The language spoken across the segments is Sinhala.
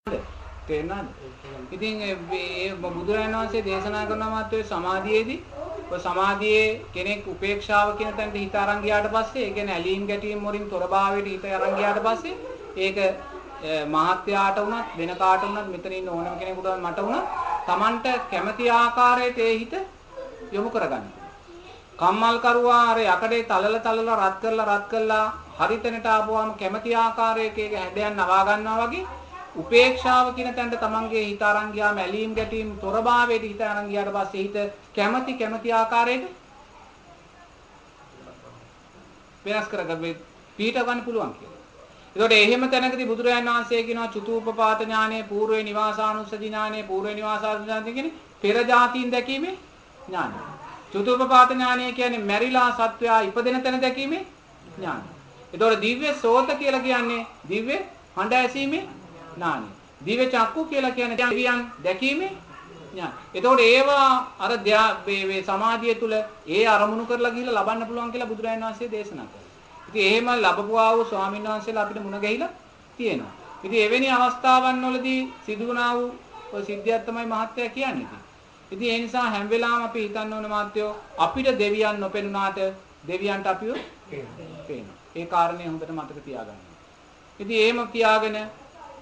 තේරෙනවද? ඉතින් මේ බුදුරජාණන් වහන්සේ දේශනා කරන මාත්‍රේ සමාධියේදී ඔය සමාධියේ කෙනෙක් උපේක්ෂාව කියන තැනට හිත අරන් ගියාට පස්සේ ඒ කියන්නේ ඇලීම් ගැටීම් වලින් තොරභාවයට හිත අරන් ගියාට පස්සේ ඒක මහත්යාට වුණත් වෙන කාට වුණත් මෙතන ඉන්න ඕනම කෙනෙකුට මට වුණත් Tamanට කැමති ආකාරයට ඒ හිත යොමු කරගන්න. කම්මල් කරුවා අර යකඩේ තලල රත් කරලා හරිතැනට ආපුවාම කැමති ආකාරයක ඒක හැඩයන් නවා ගන්නවා වගේ උපේක්ෂාව කියන තැනට තමන්ගේ හිත අරන් ගියාම ඇලීම් ගැටීම් තොරභාවයට හිත අරන් ගියාට පස්සේ හිත කැමති ආකාරයට වෙනස් කරගන්න පීඨ ගන්න පුළුවන් කියලා. ඒකට එහෙම තැනකදී බුදුරජාණන් වහන්සේ කියනවා චුතූපපාත ඥානය, పూర్වේ නිවාසානුස්සති ඥානය, పూర్වේ නිවාසානුස්සති කියන්නේ පෙර જાතීන් දැකීමේ ඥානය. චුතූපපාත ඥානය කියන්නේ මැරිලා සත්වයා ඉපදෙන තැන දැකීමේ ඥානය. ඒතකොට දිව්‍ය සෝත කියලා කියන්නේ දිව්‍ය හඬ ඇසීමේ ඥානය. දිව්‍ය චක්කු කියලා කියන්නේ දෙවියන් දැකීමේ ඥානය. එතකොට ඒවා අර මේ සමාධිය තුල ඒ අරමුණු කරලා ගිහිල්ලා ලබන්න පුළුවන් කියලා බුදුරජාණන් වහන්සේ දේශනා කළා. ඉතින් එහෙම ලැබපුවා වූ ස්වාමීන් වහන්සේලා අපිට මුණ ගැහිලා තියෙනවා. ඉතින් එවැනි අවස්ථාවන් වලදී සිදු වුණා වූ ඔය සිද්ධියක් තමයි මහත්ය කියන්නේ. ඉතින් ඒ නිසා හැම වෙලාවෙම අපි හිතන්න ඕන මාත්‍යෝ අපිට දෙවියන් නොපෙනුනාට දෙවියන්ට අපිව පේනවා. ඒ කාරණේ හොඳට මතක තියාගන්න. ඉතින් එහෙම තියාගෙන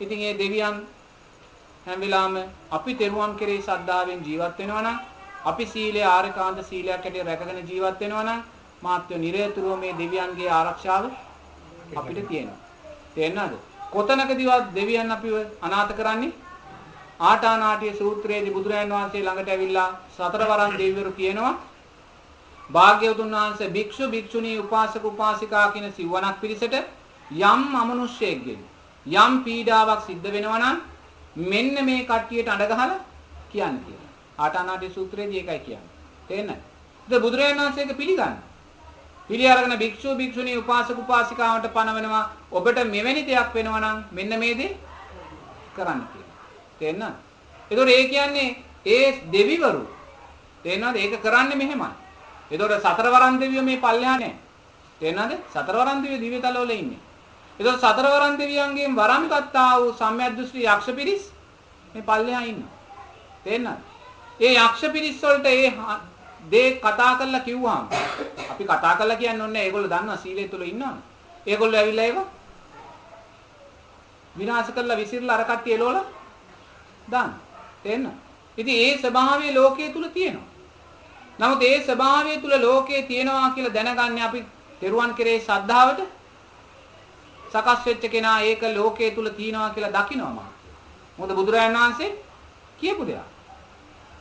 ඉතින් මේ දෙවියන් හැම වෙලාවෙම අපි තෙරුවන් කෙරෙහි ශ්‍රද්ධාවෙන් ජීවත් වෙනවා නම් අපි සීලය ආරකාන්ත සීලයක් හැටියට රැකගෙන ජීවත් වෙනවා නම් මාත්‍ය නිරේතුරුව මේ දෙවියන්ගේ ආරක්ෂාව අපිට තියෙනවා. තේරෙනවද? කොතනකදීවත් දෙවියන් අපිව අනාථ කරන්නේ ආටානාටිය සූත්‍රයේදී බුදුරජාණන් වහන්සේ ළඟට ඇවිල්ලා සතරවරන් දෙවිවරු කියනවා භාග්‍යවතුන් වහන්සේ භික්ෂු භික්ෂුණී උපාසක උපාසිකා කියන සිවණක් පිරිසට යම් අමනුෂ්‍යයෙක්ගෙන් යම් පීඩාවක් සිද්ධ වෙනවා නම් මෙන්න මේ කට්ටියට අඬ ගහලා කියන්න කියලා. ආටානාටි සූත්‍රයේදී ඒකයි කියන්නේ. තේරෙනවද? ඉතින් බුදුරජාණන් වහන්සේ ඒක පිළිගන්න. පිළි අරගෙන භික්ෂු භික්ෂුණී උපාසක උපාසිකාවන්ට පනවනවා ඔබට මෙවැනි දෙයක් වෙනවා නම් මෙන්න මේ දේ කරන්න කියලා. තේරෙනවද? ඒතකොට ඒ කියන්නේ ඒ දෙවිවරු තේරෙනවද? ඒක කරන්නේ මෙහෙමයි. ඒතකොට සතරවරන් දෙවියෝ මේ පල්ලෙහා නැහැ. තේරෙනවද? සතරවරන් දෙවියෝ දිව්‍ය තලවල ඉන්නේ. ඒතකොට සතරවරන් දෙවියන්ගෙන් වරම් ගත්තා වූ සම්මියද්දෘෂ්ටි යක්ෂ පිරිස් මේ පල්ලෙහා ඉන්නවා. තේරෙනවද? ඒ යක්ෂ පිරිස් වලට ඒ දේ කතා කරලා කිව්වහම අපි කතා කරලා කියන්නේ නැහැ. ඒගොල්ලෝ දන්නවා සීලය තුල ඉන්නවනේ. ඒගොල්ලෝ ඇවිල්ලා ඒක විනාශ කරලා විසිරලා අර කට්ටිය එලවලා දාන්න. තේරෙනවද? ඉතින් ඒ ස්වභාවය ලෝකයේ තුල තියෙනවා. නමුත් ඒ ස්වභාවය තුල ලෝකයේ තියෙනවා කියලා දැනගන්නේ අපි තෙරුවන් කෙරේ ශ්‍රද්ධාවට සකස් වෙච්ච කෙනා ඒක ලෝකයේ තුල තියෙනවා කියලා දකිනවා. මොකද බුදුරජාණන් වහන්සේ කියපු දෙයක්.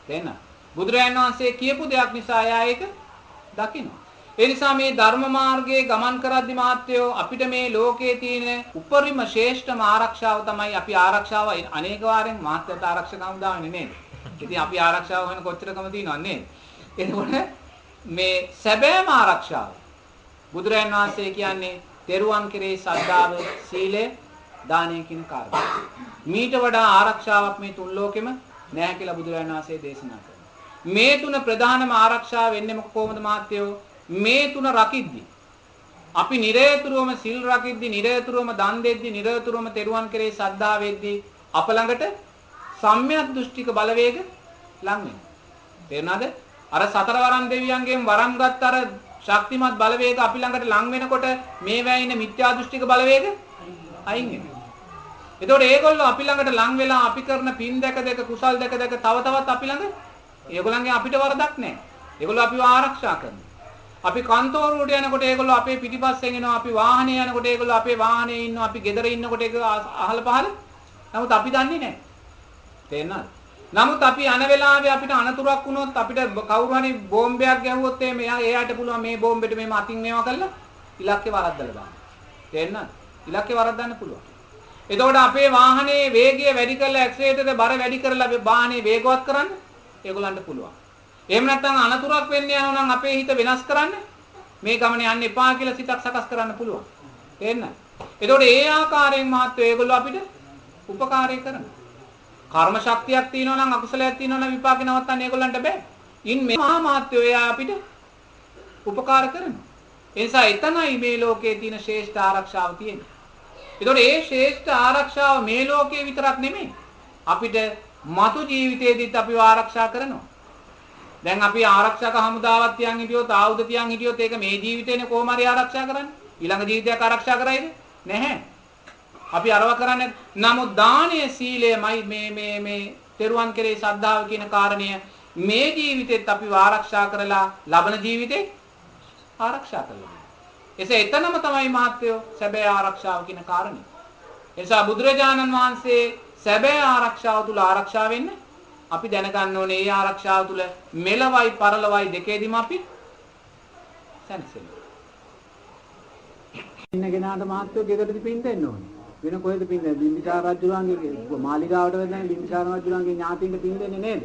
තේරෙනවද? බුදුරජාණන් වහන්සේ කියපු දෙයක් නිසා එයා ඒක දකිනවා. ඒ නිසා මේ ධර්ම මාර්ගයේ ගමන් කරද්දි මාත්‍යෝ අපිට මේ ලෝකයේ තියෙන උපරිම ශ්‍රේෂ්ඨම ආරක්ෂාව තමයි අපි ආරක්ෂාව අනේක වාරෙන් මාත්‍යත ආරක්ෂක හමුදාවන්නේ නේද? ඉතින් අපි ආරක්ෂාව වෙන කොච්චරකම තියෙනවද නේද? එතකොට මේ සැබෑම ආරක්ෂාව බුදුරජාණන් වහන්සේ කියන්නේ තෙරුවන් කෙරෙහි ශ්‍රද්ධාව, සීලය, දානය කියන කාර්යය. මීට වඩා ආරක්ෂාවක් මේ තුන් ලෝකෙම නැහැ කියලා බුදුරජාණන් වහන්සේ දේශනා කරනවා. මේ තුන ප්‍රධානම ආරක්ෂාව වෙන්නේ කොහොමද මාත්‍යෝ? මේ තුන රකිද්දි අපි නිරේතුරුවම සිල් රකිද්දි, නිරේතුරුවම දන් දෙද්දි, නිරේතුරුවම තෙරුවන් කෙරෙහි ශ්‍රද්ධාව වෙද්දි අප ළඟට සම්‍යක් දෘෂ්ටික බලවේග ලං වෙනවා. තේරුණාද? අර සතරවරන් දෙවියන්ගෙන් වරම් ගත්ත අර ශක්තිමත් බලවේග අපි ළඟට ලං වෙනකොට මේවැ ඉන්න මිත්‍යා දෘෂ්ටික බලවේග අයින් වෙනවා. එතකොට ඒගොල්ලෝ අපි ළඟට ලං වෙලා අපි කරන පින් දැක කුසල් දැක තව තවත් අපි ළඟ ඒගොල්ලන්ගේ අපිට වරදක් නැහැ. ඒගොල්ලෝ අපිව ආරක්ෂා කරනවා. අපි කන්තෝරුවට යනකොට ඒගොල්ලෝ අපේ පිටිපස්සෙන් එනවා. අපි වාහනේ යනකොට ඒගොල්ලෝ අපේ වාහනේ ඉන්නවා. අපි ගෙදර ඉන්නකොට ඒක අහල පහල. නමුත් අපි දන්නේ නැහැ. තේරෙනවද? නමුත් අපි අන වෙලාවේ අපිට අනතුරක් වුණොත් අපිට කවුරු හරි බෝම්බයක් ගැහුවොත් එයාට පුළුවන් මේ බෝම්බෙට මේව අතින් මේවා කරලා ඉලක්කේ වරද්දලා දාන්න. තේරෙනවද? ඉලක්කේ වරද්දන්න පුළුවන්. එතකොට අපේ වාහනේ වේගය වැඩි කරලා ඇක්සලරේටරේ බර වැඩි කරලා වාහනේ වේගවත් කරන්න ඒගොල්ලන්ට පුළුවන්. එහෙම නැත්නම් අනතුරක් වෙන්න යනවා නම් අපේ හිත වෙනස් කරන්න මේ ගමන යන්න එපා කියලා සිතක් සකස් කරන්න පුළුවන්. තේරෙනවද? එතකොට ඒ ආකාරයෙන් මහත්ව ඒගොල්ලෝ අපිට උපකාරය කරනවා. කර්ම ශක්තියක් තියෙනවා නම් අකුසලයක් තියෙනවා නම් විපාක නවත්තන්න ඒගොල්ලන්ට බෑ. ඉන් මේ මහා මාත්‍යෝ එයා අපිට උපකාර කරනවා. ඒ නිසා එතනයි මේ ලෝකයේ තියෙන ශ්‍රේෂ්ඨ ආරක්ෂාව තියෙන්නේ. ඒතකොට මේ ශ්‍රේෂ්ඨ ආරක්ෂාව මේ ලෝකේ විතරක් නෙමෙයි. අපිට මතු ජීවිතේදීත් අපිව ආරක්ෂා කරනවා. දැන් අපි ආරක්ෂක හමුදාවක් තියන් හිටියොත් ආයුධ තියන් හිටියොත් ඒක මේ ජීවිතේනේ කොහොම හරි ආරක්ෂා කරන්නේ. ඊළඟ ජීවිතයක් ආරක්ෂා කරයිද? නැහැ. අපි අරව කරන්නේ. නමුත් දානීය සීලයමයි මේ තෙරුවන් කෙරේ ශ්‍රද්ධාව කියන කාරණය මේ ජීවිතෙත් අපිව ආරක්ෂා කරලා ලබන ජීවිතේ ආරක්ෂා කරනවා. එසේ එතනම තමයි මහත්වෝ සැබෑ ආරක්ෂාව කියන කාරණේ. එසා බුදුරජාණන් වහන්සේ සැබෑ ආරක්ෂාව තුල ආරක්ෂා වෙන්න අපි දැනගන්න ඕනේ. ඒ ආරක්ෂාව තුල මෙලවයි පරලවයි දෙකේදීම අපි සැනසෙනවා. ඉන්න කෙනාට මහත්වෝ ගෙදරදී පින් දෙන්න ඕනේ. වෙන කොහෙද පින් දෙන්නේ? බිම්බිසාර රජුලන්ගේ මාලිගාවට වෙන බිම්බිසාර රජුලන්ගේ ඥාතීන්ට පින් දෙන්නේ නේද?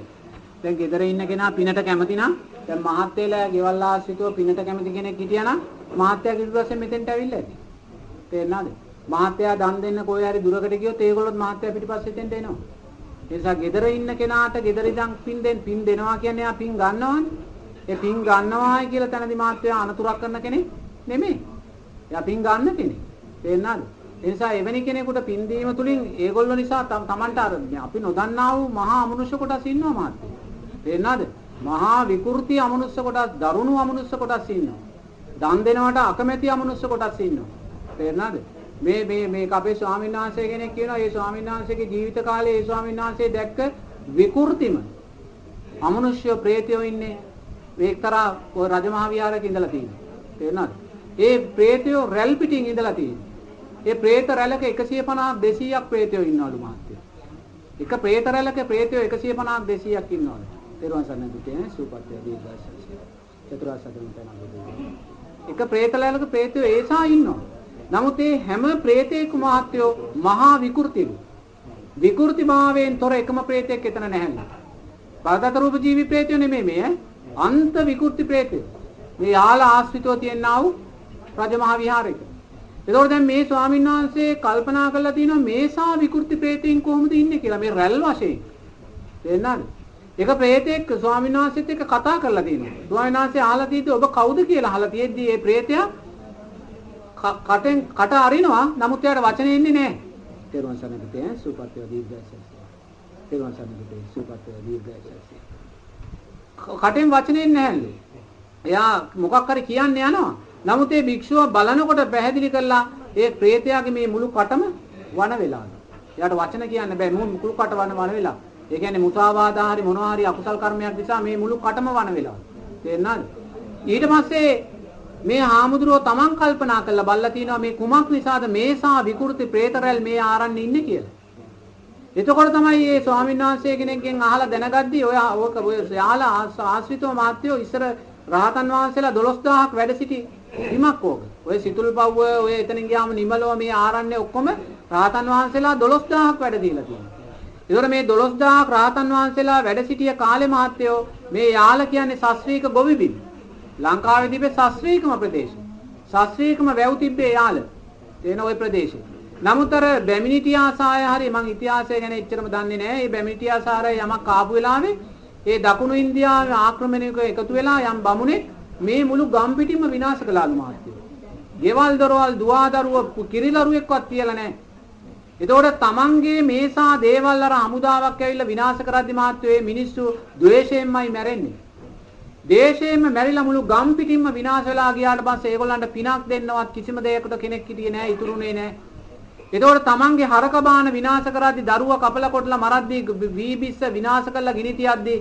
දැන් ගෙදර ඉන්න කෙනා පිනට කැමති නම් දැන් මහත්යලා ගෙවල් ආශ්‍රිතව පිනට කැමති කෙනෙක් හිටියා නම් මහත්යා කිව්වොත් මෙතෙන්ට ඇවිල්ලා ඇති. තේරෙනවද? මහත්යා දන් දෙන්න කොහේ හරි දුරකට ගියොත් ඒගොල්ලොත් මහත්යා පිටිපස්සේ එතෙන්ට එනවා. ඒ නිසා ගෙදර ඉන්න කෙනාට ගෙදර ඉඳන් පින් දෙනවා කියන්නේ ආ පින් ගන්නවනේ. ඒ පින් ගන්නවායි කියලා තැනදී මහත්යා අනතුරක් කරන කෙනෙක් නෙමෙයි. එයා පින් ගන්න කෙනෙක්. තේරෙනවද? ඒ නිසා එවැනි කෙනෙකුට පින් දීම තුලින් ඒගොල්ලෝ නිසා තමන්ට අර අපි නොදන්නා වූ මහා අමනුෂ්‍ය කොටස් ඉන්නවා මහත්මයා. තේරෙනවද? මහා විකෘති අමනුෂ්‍ය කොටස්, දරුණු අමනුෂ්‍ය කොටස් ඉන්නවා. දන් දෙනවට අකමැති අමනුෂ්‍ය කොටස් ඉන්නවා. තේරෙනවද? මේ අපේ ස්වාමීන් වහන්සේ කෙනෙක් කියනවා ඒ ස්වාමීන් වහන්සේගේ ජීවිත කාලේ ඒ ස්වාමීන් වහන්සේ දැක්ක විකෘතිම අමනුෂ්‍ය ප්‍රේතයෝ ඉන්නේ එක්තරා රජමහා විහාරයක ඉඳලා තියෙනවා. තේරෙනවද? ඒ ප්‍රේතයෝ රැල් පිටින් ඉඳලා තියෙනවා. ඒ ප්‍රේත රැළක 150 200ක් ප්‍රේතයෝ ඉන්නවලු මහත්තයෝ. එක ප්‍රේත රැළක ප්‍රේතයෝ 150 200ක් ඉන්නවලු. තේරුවන් සරණයි පුතේ සූපත්‍ය දීර්ඝාසසය. චතුරාර්ය සත්‍ය මතන එක ප්‍රේත රැළක ප්‍රේතයෝ ඒසා ඉන්නවා. නමුත් මේ හැම ප්‍රේතේකම මහත්තයෝ මහා විකෘතිලු. විකෘතිභාවයෙන් තොර එකම ප්‍රේතෙක් එතන නැහැලු. බාධක රූප ජීවි ප්‍රේතයෝ නෙමෙයි මේ අන්ත විකෘති ප්‍රේතයෝ. මේ යාල ආශ්‍රිතව තියෙනා වූ රජමහා විහාරයක. ඒතකොට දැන් මේ ස්වාමීන් වහන්සේ කල්පනා කරලා තිනවා මේසා විකෘති ප්‍රේතයින් කොහොමද ඉන්නේ කියලා මේ රැල් වශයෙන්. තේරෙනවද? එක ප්‍රේතෙක් ස්වාමීන් වහන්සේත් එක්ක කතා කරලා තිනවා. ස්වාමීන් වහන්සේ අහලා තියෙද්දි ඔබ කවුද කියලා අහලා තියෙද්දි මේ ප්‍රේතයා කට අරිනවා නමුත් එයාට වචනේ එන්නේ නැහැ. තේරුවන් සරණිතේ සූපත්‍ය දීර්ඝාසසය. තේරුවන් සරණිතේ සූපත්‍ය දීර්ඝාසසය. කටෙන් වචනේ නැහැලු. එයා මොකක් හරි කියන්න යනවා. නමුත් ඒ භික්ෂුව බලනකොට පැහැදිලි කරලා ඒ ප්‍රේතයාගේ මේ මුළු කටම වණ වෙලාද. එයාට වචන කියන්න බෑ මුළු කට වණ වෙලා. ඒ කියන්නේ මුසාවාදා හරි මොනවා හරි අකුසල් කර්මයක් නිසා මේ මුළු කටම වණ වෙලා. තේරෙනවද? ඊට පස්සේ මේ හාමුදුරුවෝ තමන් කල්පනා කරලා බල්ලා තිනවා මේ කුමක් නිසාද මේසා විකෘති ප්‍රේතරල් මේ ආරන්නේ ඉන්නේ කියලා. එතකොට තමයි මේ ස්වාමීන් වහන්සේ කෙනෙක්ගෙන් අහලා දැනගද්දි ඔය යාලා ආශ්‍රිතව මාත්‍යෝ ඉස්සර රහතන් වහන්සේලා 12000ක් වැඩ සිටි හිමක් ඕක. ඔය සිතුල්පව්ව ඔය එතනින් ගියාම නිමලව මේ ආරන්නේ ඔක්කොම රහතන් වහන්සේලා 12000ක් වැඩ දීලා තියෙනවා. ඒතකොට මේ 12000ක් රහතන් වහන්සේලා වැඩ සිටිය කාලේ මහත්තයෝ මේ යාල කියන්නේ ශාස්ත්‍රීක ගොවිබිම්. ලංකාවේ තිබේ ශාස්ත්‍රීකම ප්‍රදේශ. ශාස්ත්‍රීකම වැව් තිබ්බේ යාල. තේන ওই ප්‍රදේශේ. නමුත් අර බැමිණිටියාසාය හරි මම ඉතිහාසය ගැන එච්චරම දන්නේ නැහැ. මේ බැමිණිටියාසාරය යමක් ආපු වෙලාවේ ඒ දකුණු ඉන්දියාවේ ආක්‍රමණයක එකතු වෙලා යම් බමුණෙක් මේ මුළු ගම් පිටින්ම විනාශ කළාලු මහත්තයෝ. ගෙවල් දොරවල් දුවදරුව කිරිලරුවෙක්වත් තියලා නැහැ. එතකොට තමන්ගේ මේසා දේවල් අර හමුදාවක් ඇවිල්ලා විනාශ කරද්දි මහත්තයෝ මේ මිනිස්සු ද්වේෂයෙන්මයි මැරෙන්නේ. දේශයෙන්ම මැරිලා මුළු ගම් පිටින්ම විනාශ වෙලා ගියාට පස්සේ ඒගොල්ලන්ට පිනක් දෙන්නවත් කිසිම දෙයකට කෙනෙක් හිටියේ නැහැ, ඉතුරුනේ නැහැ. එතකොට තමන්ගේ හරක බාන විනාශ කරද්දි දරුවා කපලා කොටලා මරද්දි වීබිස්ස විනාශ කරලා ගිනි තියද්දි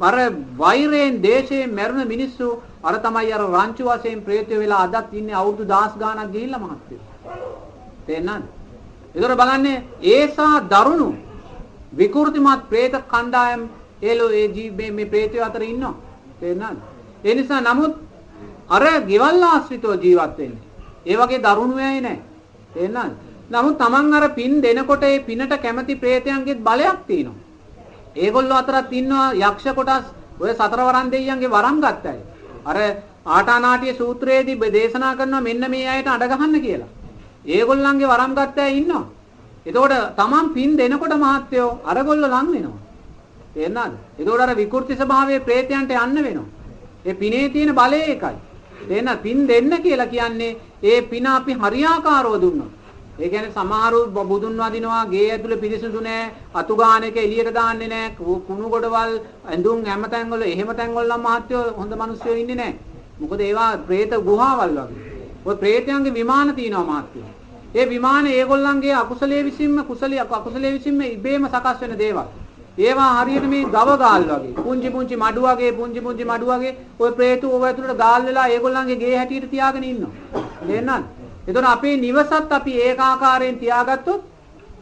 අර වෛරයෙන් දේශයෙන් මැරුණ මිනිස්සු අර තමයි අර රංචු වශයෙන් ප්‍රේතය වෙලා අදත් ඉන්නේ අවුරුදු 10 ගාණක් ගිහිල්ලා මහත්තයෝ. තේරෙනවද? ඒතර බලන්නේ ඒසා දරුණු විකෘතිමත් ප්‍රේත කණ්ඩායම් මේ ප්‍රේතය අතර ඉන්නවා. තේරෙනවද? ඒ නිසා නමුත් අර ගෙවල් ආශ්‍රිතව ජීවත් වෙන්නේ. ඒ වගේ දරුණු වෙයි නැහැ. තේරෙනවද? නමුත් Taman අර පින් දෙනකොට ඒ පිනට කැමති ප්‍රේතයන්ගේ බලයක් තියෙනවා. ඒගොල්ලෝ අතරත් ඉන්නවා යක්ෂ කොටස් ඔය සතරවරන් දෙයියන්ගේ වරම් ගත්තයි. අර ආටානාටිය සූත්‍රයේදී දේශනා කරනවා මෙන්න මේ අයට අඩ ගහන්න කියලා. ඒගොල්ලන්ගේ වරම් ගත්තයි ඉන්නවා. එතකොට Taman පින් දෙනකොට මහත්යෝ අරගොල්ලෝ ලං වෙනවා. තේරෙනවද? එතකොට අර විකෘති ස්වභාවයේ ප්‍රේතයන්ට යන්න වෙනවා. ඒ පිනේ තියෙන බලය ඒකයි. තේරෙනවද? පින් දෙන්න කියලා කියන්නේ ඒ පින අපි හරියාකාරව දුන්නොත් ඒ කියන්නේ සමහරු බුදුන් වදිනවා ගේ ඇතුලේ පිරිසිදු නැහැ, අතු ගාන එක එළියට දාන්නේ නැහැ, කුණු ගොඩවල් ඇඳුම් හැමතැන් වල එහෙම තැන් වල නම් මහත්යෝ හොඳ මිනිස්සුયો ඉන්නේ නැහැ. මොකද ඒවා പ്രേත ගුහාවල් වගේ. ඔය പ്രേතයන්ගේ විමාන තියෙනවා මහත්යෝ. ඒ විමාන ඒගොල්ලන්ගේ අකුසලයේ විසින්ම අකුසලයේ විසින්ම ඉබේම සකස් වෙන දේවල්. ඒවා හරියට මේ ගව ගාල් වගේ. පුංචි පුංචි මඩු වගේ ඔය പ്രേත ඕව ඇතුළට ගාල් වෙලා ඒගොල්ලන්ගේ ගේ හැටියට තියාගෙන ඉන්නවා. තේරෙනවද? එතකොට අපේ නිවසත් අපි ඒකාකාරයෙන් තියාගත්තොත්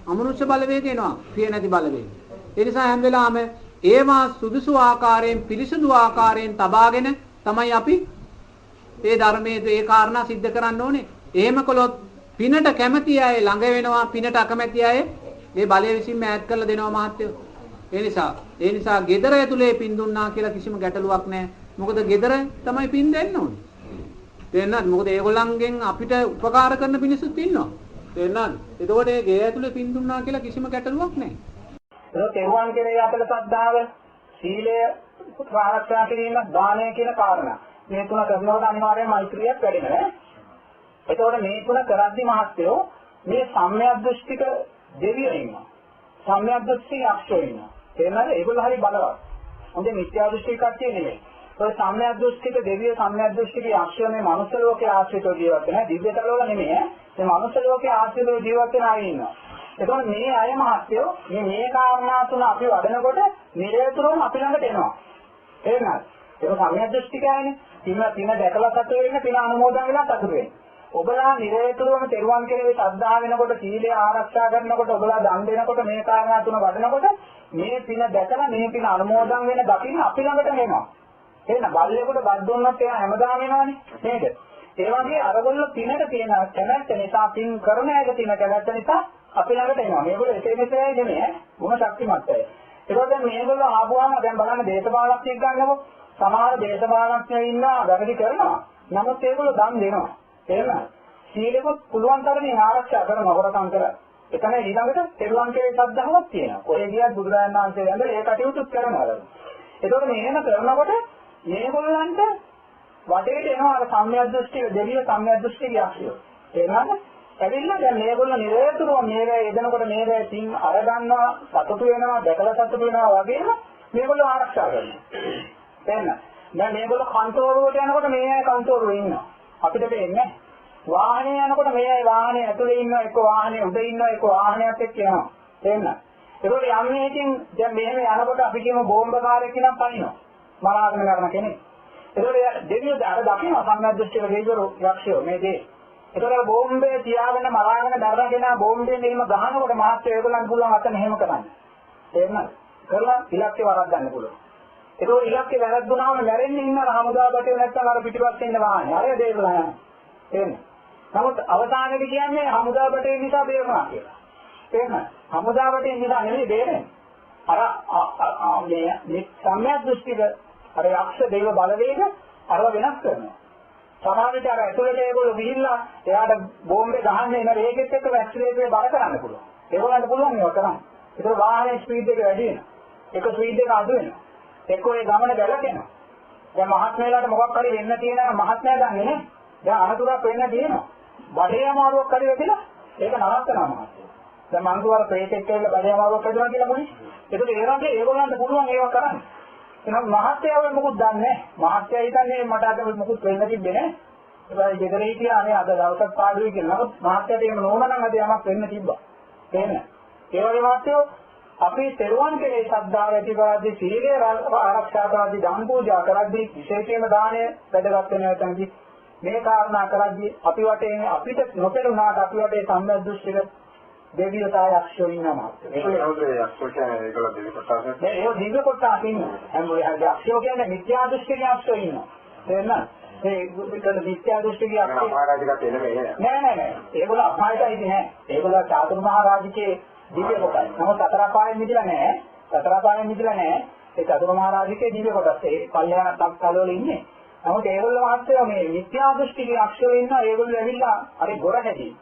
අමනුෂ්‍ය බලවේග එනවා. පිය නැති බලවේග. ඒ නිසා හැම වෙලාවෙම ඒවා සුදුසු ආකාරයෙන් පිරිසුදු ආකාරයෙන් තබාගෙන තමයි අපි මේ ධර්මයේ ඒ කාරණා सिद्ध කරන්න ඕනේ. එහෙම කළොත් පිනට කැමැති අය ළඟ වෙනවා, පිනට අකමැති අය මේ බලය විසින්ම ඈත් කරලා දෙනවා මහත්තයෝ. ඒ නිසා gedara ඇතුලේ පින් දුන්නා කියලා කිසිම ගැටලුවක් නැහැ. මොකද gedara තමයි පින් දෙන්න ඕනේ. තේරෙනවද? මොකද ඒගොල්ලන්ගෙන් අපිට උපකාර කරන මිනිස්සුත් ඉන්නවා. තේරෙනවද? එතකොට ඒ ගේ ඇතුලේ පින් දුන්නා කියලා කිසිම ගැටලුවක් නැහැ. ඒක තෙරුවන් කෙරෙහි අපල ශ්‍රද්ධාව, සීලය ආරක්ෂා කිරීම, දානය කියන කාරණා. මේ තුන කරනකොට අනිවාර්යයෙන්ම මෛත්‍රියක් වැඩෙනවා. එතකොට මේ තුන කරද්දි මහත්යෝ මේ සම්‍යක් දෘෂ්ටික දෙවියෝ ඉන්නවා. සම්‍යක් දෘෂ්ටි අක්ෂෝ ඉන්නවා. තේරෙනවද? ඒගොල්ලෝ හරි බලවත්. හොඳේ මිත්‍යා දෘෂ්ටි කට්ටිය නෙමෙයි. ඔය සම්‍යක් දෘෂ්ටික දෙවියෝ සම්‍යක් දෘෂ්ටික අක්ෂෝ මේ මනුස්ස ලෝකයේ ආශ්‍රිතව ජීවත් වෙන දිව්‍යතලවල නෙමෙයි. මේ මනුස්ස ලෝකයේ ආශ්‍රිතව ජීවත් වෙන අය ඉන්නවා. එතකොට මේ අය මහත්යෝ මේ කාරණා තුන අපි වඩනකොට නිරේතුරුම අපි ළඟට එනවා. තේරෙනවද? ඒක සම්‍යක් දෘෂ්ටිකයනේ. තින දැකලා සතුට වෙන්න, තින අනුමෝදන් වෙලා සතුට වෙන්න. ඔබලා නිරේතුරුවම තෙරුවන් කෙරෙහි ශ්‍රද්ධා වෙනකොට, සීලය ආරක්ෂා කරනකොට, ඔබලා දන් දෙනකොට, මේ කාරණා තුන වඩනකොට මේ පින දැකලා මේ පින අනුමෝදන් වෙන දකින්න අපි ළඟට එනවා. එහෙනම් බල්ලෙකුට බත් දුන්නොත් එයා හැමදාම එනවනේ නේද? ඒ වගේ අරගොල්ලෝ පිනට තියෙන කැමැත්ත නිසා, පින් කරන එක තියෙන කැමැත්ත නිසා අපි ළඟට එනවා. මේගොල්ලෝ එතෙමෙතේ නෙමෙයි ගුණ ශක්තිමත් අය. ඒකෝද මේගොල්ලෝ ආපුවාම දැන් බලන්න දේශපාලනඥයෙක් ගන්නකො සමහර දේශපාලනඥයෝ ඉන්නවා වැඩි කරනවා. නමුත් ඒගොල්ලෝ දන් දෙනවා. තේරුණාද? සීලෙකොත් පුළුවන් තරමින් ආරක්ෂා කරනවා හොරකම් කරලා. එතන ඊළඟට තෙරුවන් කෙරේ ශ්‍රද්ධාවක් තියෙනවා. ඔය ගියත් බුදුරජාණන් වහන්සේ වැඳලා ඒ කටයුතු කරනවා. ඒකෝද මෙහෙම කරනකොට මේගොල්ලන්ට වටේට එනවා අර සම්‍යක් දෘෂ්ටික දෙවියෝ සම්‍යක් දෘෂ්ටික යක්ෂයෝ. තේරුණාද? ඇවිල්ලා දැන් මේගොල්ලෝ නිරේතුරුව මේවේ යෙදෙනකොට මේවේ තින් අරගන්නවා, සතුටු වෙනවා, දැකලා සතුටු වෙනවා වගේම මේගොල්ලෝ ආරක්ෂා කරනවා. තේරෙනවද? දැන් මේගොල්ලෝ කන්තෝරුවට යනකොට මේ අය කන්තෝරුවේ ඉන්නවා. අපිට දෙන්නේ වාහනේ යනකොට මේ අය වාහනේ ඇතුලේ ඉන්නවා, එක්ක වාහනේ උඩ ඉන්නවා, එක්ක වාහනයත් එක්ක යනවා. තේරෙනවද? ඒකෝට යන්නේ ඉතින් දැන් මෙහෙම යනකොට අපි කියමු බෝම්බකාරයෙක් නම් පනිනවා. මරාගෙන කරන කෙනෙක්. ඒකෝට දෙවියෝ අර දකින්න සම්‍යක් දෘෂ්ටික දෙවියෝ යක්ෂයෝ මේ දේ. ඒකෝට බෝම්බේ තියාගෙන මරාගෙන දරගෙන බෝම්බෙන් එහෙම ගහනකොට මහත්ය ඒගොල්ලන් පුළුවන් අතන එහෙම කරන්න. තේරෙනවද? කරලා ඉලක්කේ වරද්දන්න පුළුවන්. ඒක ඉලක්කේ වැරද්දුනාම මැරෙන්නේ ඉන්න හමුදා බටේ නැත්තම් අර පිටිපස්සේ ඉන්න වාහනේ. අර දේවලා යනවා. තේරෙනවද? නමුත් අවසානයේදී කියන්නේ හමුදා බටේ නිසා බේරුණා කියලා. තේරෙනවද? හමුදා බටේ නිසා නෙමෙයි බේරෙන්නේ. අර මේ සම්‍යක් දෘෂ්ටික අර යක්ෂ දේව බලවේග අරව වෙනස් කරනවා. සමහර විට අර ඇතුළට ඒගොල්ලෝ ගිහිල්ලා එයාට බෝම්බේ ගහන්නේ ඉන රේගෙත් එක්ක ඇක්සිලරේටරේ බර කරන්න පුළුවන්. ඒගොල්ලන්ට පුළුවන් ඒක කරන්න. ඒක වාහනේ ස්පීඩ් එක වැඩි වෙනවා. ඒක ස්පීඩ් එක අඩු වෙනවා. එක්කෝ ඒ ගමන ගැලපෙනවා. දැන් මහත්මයාලට මොකක් හරි වෙන්න තියෙනවා මහත්මයා දන්නේ නැහැ. දැන් අනතුරක් වෙන්න තියෙනවා. බඩේ අමාරුවක් හරි වෙලා ඒක නවත්තනවා මහත්මයා. දැන් මංගුවර ප්‍රේතෙක් කියලා බඩේ අමාරුවක් හදුවා කියලා මොනේ? ඒක ඒ වගේ ඒගොල්ලන්ට පුළුවන් ඒවා කරන්න. එහෙනම් මහත්යව මොකුත් දන්නේ නැහැ. මහත්ය හිතන්නේ මට අද මොකුත් වෙන්න තිබ්බේ නැහැ. ඒ වගේ ගෙදර හිටියා අනේ අද දවසක් පාඩුයි කියලා. නමුත් මහත්යට එහෙම නොවන නම් අද යමක් වෙන්න තිබ්බා. තේරෙනවද? ඒ වගේ මහත්යෝ අපි තෙරුවන් කෙරේ ශ්‍රද්ධාව ඇති කරද්දී, සීලය ආරක්ෂා කරද්දී, දාන පූජා කරද්දී, විශේෂයෙන්ම දානය වැදගත් වෙන නැතන්දී මේ කාරණා කරද්දී අපි වටේ අපිට නොපෙනුනාට අපි වටේ සම්‍යක් දෘෂ්ටික දෙවියෝ තාය අක්ෂෝ ඉන්නවා. ඒක නේද අක්ෂෝ කියන්නේ ඒකලා දෙවි කොටස. ඒක දිව්‍ය කොටස ඉන්නවා. හැම වෙලාවෙම අක්ෂෝ කියන්නේ මිත්‍යා දෘෂ්ටික අක්ෂෝ ඉන්නවා. තේරෙනවද? ඒකට මිත්‍යා දෘෂ්ටික අක්ෂෝ මහරජිකත් එන්නේ නෑ. ඒගොල්ලෝ අපායටයි නෑ. ඒගොල්ලෝ චාතුරු මහරජිකේ දිව්‍ය කොටස. නමුත් අතර පායෙන් මිදලා නෑ. ඒ චතුර මහරජිකේ දිව්‍ය කොටස. ඒ කල්යාණ තත්ත්වවල ඉන්නේ. නමුත් ඒගොල්ලෝ මාත්‍රය මේ මිත්‍යා දෘෂ්ටික අක්ෂෝ ඉන්නවා. ඒගොල්ලෝ ඇවිල්ලා අර ගොර හැටි.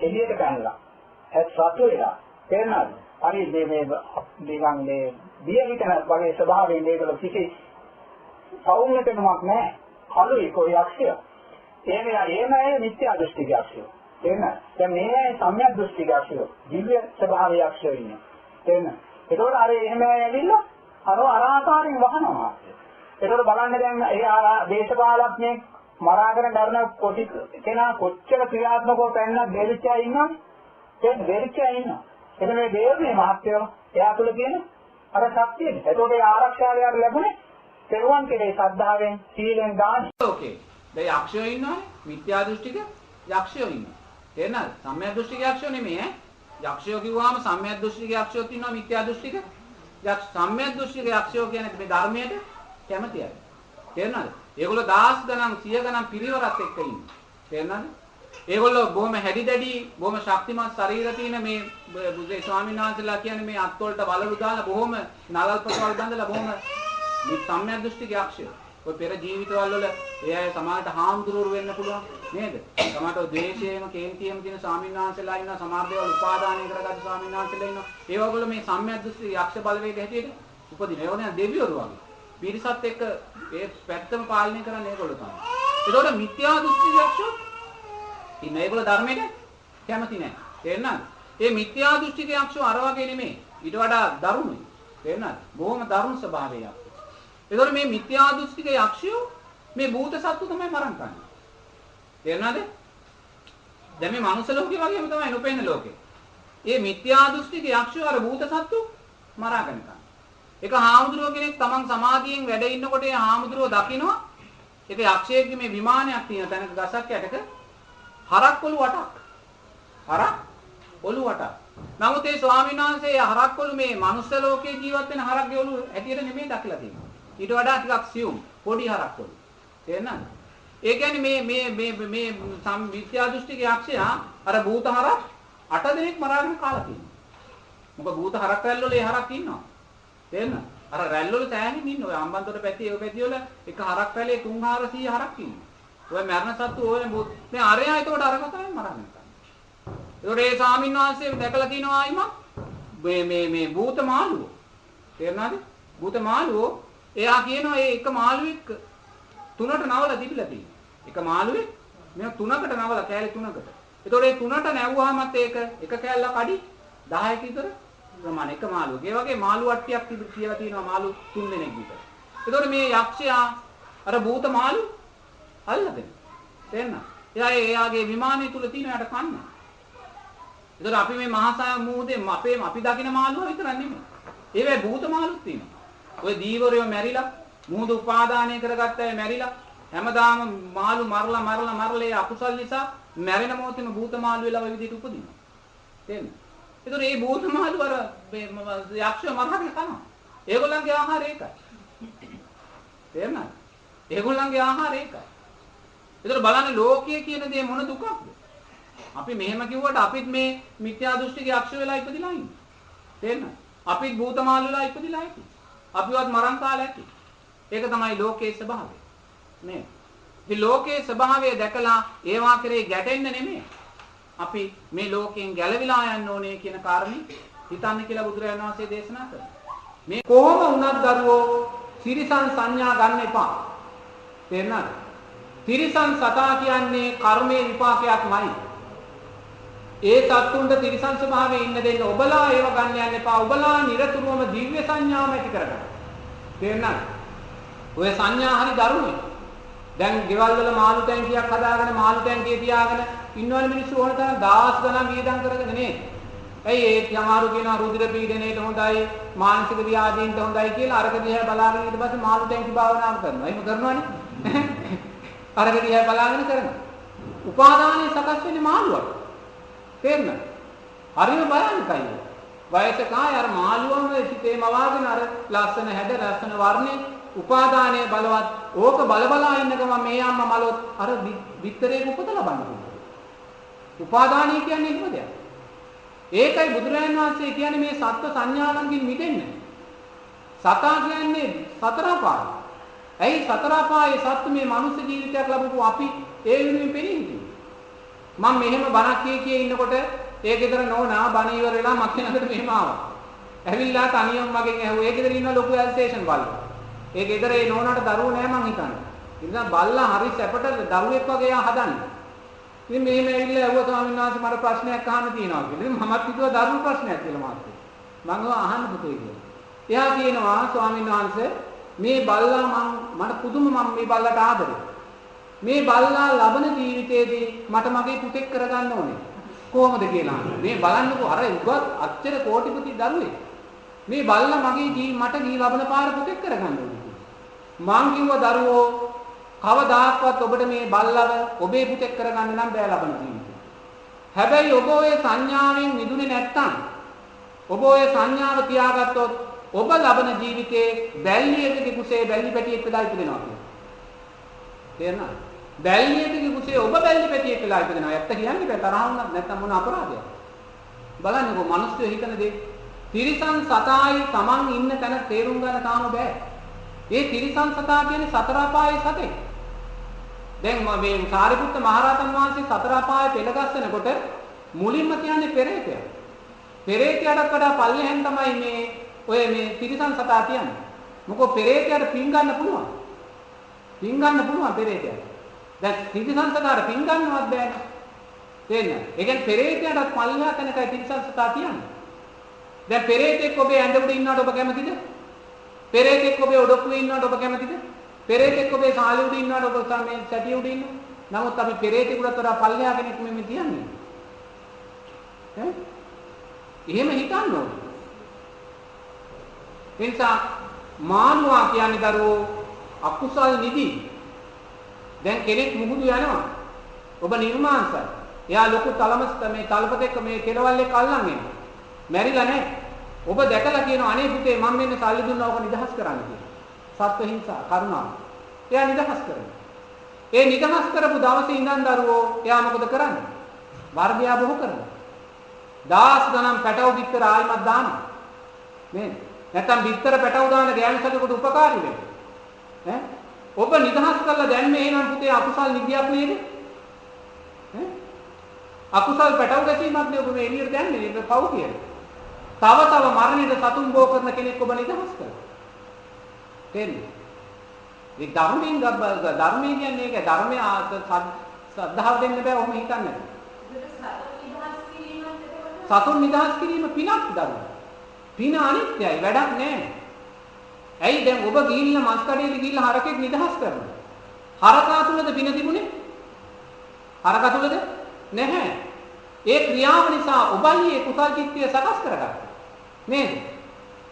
එළියට පැනලා. සතු වෙලා. තේරෙනවද? හරි මේ බිය හිතන වගේ ස්වභාවයෙන් මේකල කිසි සෞම්‍යකමක් නැහැ. කලුයි කොයි අක්ෂය. එහෙමයි මිත්‍යා දෘෂ්ටික අක්ෂය. තේරෙනවද? දැන් මේ සම්‍යක් දෘෂ්ටික අක්ෂය දිව්‍ය ස්වභාවයේ අක්ෂය ඉන්නේ. තේරෙනවද? ඒකෝට අර එහෙම ඇවිල්ලා අර ආකාරයෙන් වහනවා. ඒකෝට බලන්න දැන් ඒ දේශපාලඥයෙක් මරාගෙන දරන කොටි කෙනා කොච්චර ක්‍රියාත්මකව පැන්නත් දෙවිච්චා ඉන්නවා. ඒ දෙවිච්චා ඉන්නවා. එතන මේ දේවනේ මහත්යෝ එයා තුල තියෙන අර ශක්තිය. ඒකෝට ඒ ආරක්ෂාවය ලැබුණේ පෙරුවන් කෙරේ ශ්‍රද්ධාවෙන් සීලෙන් දාන. ඕකේ. දැන් යක්ෂයෝ ඉන්නවනේ. මිත්‍යා දෘෂ්ටික යක්ෂයෝ ඉන්නවා. තේරෙනවද? සම්‍යක් දෘෂ්ටික යක්ෂයෝ නෙමෙයි ඈ. යක්ෂයෝ කිව්වම සම්‍යක් දෘෂ්ටික යක්ෂයෝත් ඉන්නවා මිත්‍යා දෘෂ්ටික. සම්‍යක් දෘෂ්ටික යක්ෂයෝ කියන්නේ මේ ධර්මයට කැමතියි. තේරෙනවද? ඒගොල්ලෝ දහස් ගණන් 100 ගණන් පිරිවරත් එක්ක ඉන්නේ. තේරෙනවද? ඒගොල්ලෝ බොහොම හැඩි දැඩි බොහොම ශක්තිමත් ශරීර තියෙන මේ බුදේ ස්වාමීන් වහන්සේලා කියන්නේ මේ අත් වලට බලලු දාලා බොහොම නලල් පොතවල් බඳලා බොහොම මේ සම්‍යක් දෘෂ්ටික යක්ෂයෝ. ඔය පෙර ජීවිතවල වල ඒ අය සමාජයට හාමුදුරුවෝ වෙන්න පුළුවන් නේද? සමාජයට ද්වේෂයේම කේන්තියෙම තියෙන ස්වාමීන් වහන්සේලා ඉන්නවා, සමහර දේවල් උපාදානය කරගත්ත ස්වාමීන් වහන්සේලා ඉන්නවා. ඒ වගේම මේ සම්‍යක් දෘෂ්ටික යක්ෂ බලවේග හැටියට උපදින. ඒවා නේ දෙවිවරු වගේ. පිරිසත් එක්ක ඒ පැත්තම පාලනය කරන්නේ ඒගොල්ලෝ තමයි. ඒතකොට මිත්‍යා දෘෂ්ටික යක්ෂයෝ ඉන්නේ. ඒගොල්ලෝ ධර්මයට කැමති නැහැ. තේරෙනවද? මේ මිත්‍යා දෘෂ්ටික යක්ෂයෝ අර වගේ නෙමෙයි. ඊට වඩා දරුණුයි. තේරෙනවද? බොහොම දරුණු ස්වභාවයක්. ඒතකොට මේ මිත්‍යා දෘෂ්ටික යක්ෂයෝ මේ භූත සත්තු තමයි මරන් කන්නේ. තේරෙනවද? දැන් මේ මනුස්ස ලෝකේ වගේම තමයි නොපෙනෙන ලෝකේ. මේ මිත්‍යා දෘෂ්ටික යක්ෂයෝ අර භූත සත්තු මරාගෙන කනවා. එක හාමුදුරුවෝ කෙනෙක් තමන් සමාධියෙන් වැඩ ඉන්නකොට ඒ හාමුදුරුවෝ දකිනවා ඒක යක්ෂයෙක්ගේ මේ විමානයක් තියෙන තැනක ගසක් යටක හරක් ඔලු 8ක්. හරක් ඔලු 8ක්. නමුත් ඒ ස්වාමීන් වහන්සේ හරක් ඔලු මේ මනුස්ස ලෝකේ ජීවත් වෙන හරක්ගේ ඔලු ඇටියට නෙමෙයි දක්ලා තියෙන්නේ. ඊට වඩා ටිකක් සියුම් පොඩි හරක් ඔලු. තේරෙනවද? ඒ කියන්නේ මේ මිත්‍යා දෘෂ්ටික යක්ෂයා අර භූත හරක් 8 දෙනෙක් මරාගෙන කාලා තියෙනවා. මොකද භූත හරක් රැල්ල වල ඒ හරක් ඉන්නවා. තේරෙනවද? අර රැල්ල වල තෑගින් ඉන්නේ. ඔය අම්බන්තොට පැති ඒ පැති වල එක හරක් රැල්ලේ 300 හරක් ඉන්නවා. ඔය මරණ සත්තු ඔය මේ අරයා ඒකට අර කතාවෙන් මරන්නේ නැහැ. ඒකට ඒ ස්වාමීන් වහන්සේ දැකලා තිනවා අයිමා මේ භූත මාළුවෝ. තේරෙනවද? භූත මාළුවෝ එයා කියනවා ඒ එක මාළුවෙක් 3ට නවලා තිබිලා තියෙනවා. එක මාළුවෙක් මේ 3කට නවලා කෑලි 3කට. ඒතකොට ඒ 3ට නැවුවාමත් ඒක එක කෑල්ලක් අඩි 10ක විතර ප්‍රමාණ එක මාළුවෙක්. ඒ වගේ මාළු වට්ටියක් තියලා තියෙනවා මාළු 3 දෙනෙක් විතර. ඒතකොට මේ යක්ෂයා අර භූත මාළු අල්ලගෙන. තේරෙනවද? එයාගේ විමානය තුල තියෙන යට කන්න. ඒතකොට අපි මේ මහසය මූදේ අපි දකින මාළුවා විතරක් නෙමෙයි. ඒවැ භූත මාළුත් තියෙනවා. ඔය දීවරයෝ මැරිලා මුහුදු උපාදානය කරගත්ත අය මැරිලා හැමදාම මාළු මරලා ඒ අකුසල් නිසා මැරෙන මොහොතේම භූත මාළු වෙලා ඔය විදිහට උපදිනවා. තේරෙනවද? ඒතකොට මේ භූත මාළු අර යක්ෂය මරහගෙන කනවා. ඒගොල්ලන්ගේ ආහාරය ඒකයි. තේරෙනවද? ඒගොල්ලන්ගේ ආහාරය ඒකයි. ඒතකොට බලන්න ලෝකයේ කියන දේ මොන දුකක්ද? අපි මෙහෙම කිව්වට අපිත් මේ මිත්‍යා දෘෂ්ටික යක්ෂ වෙලා ඉපදිලා ඉන්නේ. තේරෙනවද? අපිත් භූත මාළු වෙලා ඉපදිලා ඉන්නේ. අපිවත් මරන් කාලේ ඇති. ඒක තමයි ලෝකයේ ස්වභාවය. නේ. මේ ලෝකයේ ස්වභාවය දැකලා ඒවා කෙරේ ගැටෙන්න නෙමෙයි. අපි මේ ලෝකයෙන් ගැලවිලා යන්න ඕනේ කියන කාරණේ හිතන්න කියලා බුදුරජාණන් වහන්සේ දේශනා කරනවා. මේ කොහොම වුණත් දරුවෝ තිරිසන් සංඥා ගන්න එපා. තේරෙනවද? තිරිසන් සතා කියන්නේ කර්මයේ විපාකයක්මයි. ඒ සත්තුන්ට තිරිසන් ස්වභාවයේ ඉන්න දෙන්න ඔබලා ඒව ගන්න යන්න එපා. ඔබලා නිරතුරුවම දිව්‍ය සංඥාම ඇති කරගන්න. තේරෙනවද? ඔය සංඥා හරි දරුණුයි. දැන් ගෙවල් වල මාළු ටැංකියක් හදාගෙන මාළු ටැංකිය තියාගෙන ඉන්නවනේ මිනිස්සු ඕන තරම් දහස් ගණන් වියදම් කරගෙන නේ. ඇයි ඒ යමාරු කියනවා රුධිර පීඩනයට හොඳයි, මානසික ව්‍යාධීන්ට හොඳයි කියලා අරක දිහා බලාගෙන ඊට පස්සේ මාළු ටැංකි භාවනාව කරනවා. එහෙම කරනවනේ. අරක දිහා බලාගෙන කරනවා. උපාදානයේ සකස් වෙන්නේ මාළුවට. තේරෙනවද? හරිම භයානකයි. වයසක ආය අර මාළුවම සිතේ මවාගෙන අර ලස්සන හැඩ ලස්සන වර්ණේ උපාදානයේ බලවත් ඕක බලබලා ඉන්න ගමන් මේ අම්මා මලොත් අර විතරේ උපත ලබන්න පුළුවන්. උපාදානීය කියන්නේ එහෙම දෙයක්. ඒකයි බුදුරජාණන් වහන්සේ කියන්නේ මේ සත්ත්ව සංඥාවන්ගෙන් මිදෙන්න. සතා කියන්නේ සතර අපාය. ඇයි සතර අපායේ සත්ත්ව මේ මනුස්ස ජීවිතයක් ලැබපු අපි ඒ වෙනුවෙන් පෙනී හිටියේ. මම මෙහෙම බණක් කිය ඉන්නකොට ඒ ගෙදර නෝනා බණ ඉවර වෙලා මත් වෙනකට මෙහෙම ආවා. ඇවිල්ලා තනියම මගෙන් ඇහුවා ඒ ගෙදර ඉන්න ලොකු ඇල්ස්ටේෂන් බල්ලෝ. ඒ ගෙදර ඒ නෝනාට දරුවෝ නෑ මං හිතන්නේ. ඉතින් බල්ලා හරි සැපට දරුවෙක් වගේ ආ හදන්නේ. ඉතින් මෙහෙම ඇවිල්ලා ඇහුවා ස්වාමීන් වහන්සේ මට ප්‍රශ්නයක් අහන්න තියෙනවා කියලා. ඉතින් මමත් හිතුවා ධර්ම ප්‍රශ්නයක් කියලා මාත්. මම අහන්න පුතේ කියලා. එයා කියනවා ස්වාමීන් වහන්සේ මේ බල්ලා මට පුදුම මම මේ බල්ලට ආදරේ. මේ බල්ලා ලබන ජීවිතයේදී මට මගේ පුතෙක් කරගන්න ඕනේ. කොහොමද කියලා. මේ බලන්නකෝ අර උගත් අච්චර කෝටිපති දරුවෙක්. මේ බල්ලා මගේ මට ලබන පාර පුතෙක් කරගන්න ඕනේ. මං කිව්වා දරුවෝ කවදාක්වත් ඔබට මේ බල්ලව ඔබේ පුතෙක් කරගන්න නම් බෑ ලබන ජීවිතේ. හැබැයි ඔබ ඔය සංඥාවෙන් මිදුනේ නැත්තම් ඔබ ඔය සංඥාව තියාගත්තොත් ඔබ ලබන ජීවිතේ බැල්ලියකගේ කුසේ බැල්ලි පැටියෙක් වෙලා ඉපදෙනවා කියලා. තේරෙනවද? බැල්ලියකගේ කුසේ ඔබ බැල්ලි පැටියෙක් වෙලා ඉපදෙනවා. ඇත්ත කියන්නේ බෑ තරහ වුණත් නැත්තම් මොන අපරාධයක්ද? බලන්නකෝ මිනිස්සු හිතන දේ තිරිසන් සතායි Taman ඉන්න තැන තේරුම් ගන්න තාම බෑ. ඒ තිරිසන් සතා කියන්නේ සතර අපායේ සතෙක්. දැන් මේ සාරිපුත්ත මහරහතන් වහන්සේ සතර අපායේ පෙළගස්සනකොට මුලින්ම කියන්නේ පෙරේතයා. පෙරේතයාට වඩා පල්ලෙහෙන් තමයි මේ තිරිසන් සතා කියන්නේ. මොකද පෙරේතයාට පින් ගන්න පුළුවන්. පින් ගන්න පුළුවන් පෙරේතයාට. දැන් තිරිසන් සතාට පින් ගන්නවත් බෑනේ. තේරෙනවද? ඒ කියන්නේ පෙරේතයාට පල්ලෙහා තැනකයි තිරිසන් සතා කියන්නේ. දැන් පෙරේතෙක් ඔබේ ඇඳ උඩ ඉන්නවට ඔබ කැමතිද? පෙරේතෙක් ඔබේ ඔඩොක්කුවේ ඉන්නවට ඔබ කැමතිද? පෙරේතෙක් ඔබේ කාලේ උඩ ඉන්නවට ඔබ මේ සැටිය උඩ ඉන්නව. නමුත් අපි පෙරේතෙකුට වඩා පල්ලෙහා කෙනෙක් මෙමෙ තියන්නේ. ඈ? එහෙම හිතන්න ඕනේ. එනිසා මානුවා කියන්නේ දරුවෝ අකුසල් නිදි. දැන් කෙනෙක් මුහුදු යනවා. ඔබ නිර්මාංශයි. එයා ලොකු මේ තලපතෙක් මේ කෙලවල් එක අල්ලන් එනවා. මැරිලා නැහැ. ඔබ දැකලා කියනවා අනේ පුතේ මම මෙන්න සල්ලි දුන්නා ඔක නිදහස් කරන්න කියලා. සත්ව හිංසා කරුණාව. එයා නිදහස් කරනවා. ඒ නිදහස් කරපු දවසේ ඉඳන් දරුවෝ එයා මොකද කරන්නේ? වර්ගයා බොහෝ කරනවා. දාස් ගණන් පැටව බිත්තර ආයිමත් දානවා. නේද? නැත්තම් බිත්තර පැටව දාන ගෑනු සතුකට උපකාරී වෙනවා. ඈ? ඔබ නිදහස් කරලා දැන් මේ එනම් පුතේ අකුසල් නිදියක් නේද? ඈ? අකුසල් පැටව ගැසීමක් නේ ඔබ මේ එළියට දැන්නේ ඒක පව් කියලා. තව මරණයට සතුන් බෝ කරන කෙනෙක් ඔබ නිදහස් කරනවා. තේරෙනවද? මේ ධර්මයේ කියන්නේ ඒක ධර්මයේ ශ්‍රද්ධාව දෙන්න බෑ ඔහොම හිතන්නේ. සතුන් නිදහස් කිරීම පිනක් දරුවා. පින අනිත්‍යයි වැඩක් නෑ. ඇයි දැන් ඔබ ගිහිල්ලා මස් කඩේට ගිහිල්ලා හරකෙක් නිදහස් කරනවා. හරකා තුලද පින තිබුණේ? හරකා තුලද? නැහැ. ඒ ක්‍රියාව නිසා ඔබයි ඒ කුසල් චිත්තය සකස් කරගත්තා. නේද?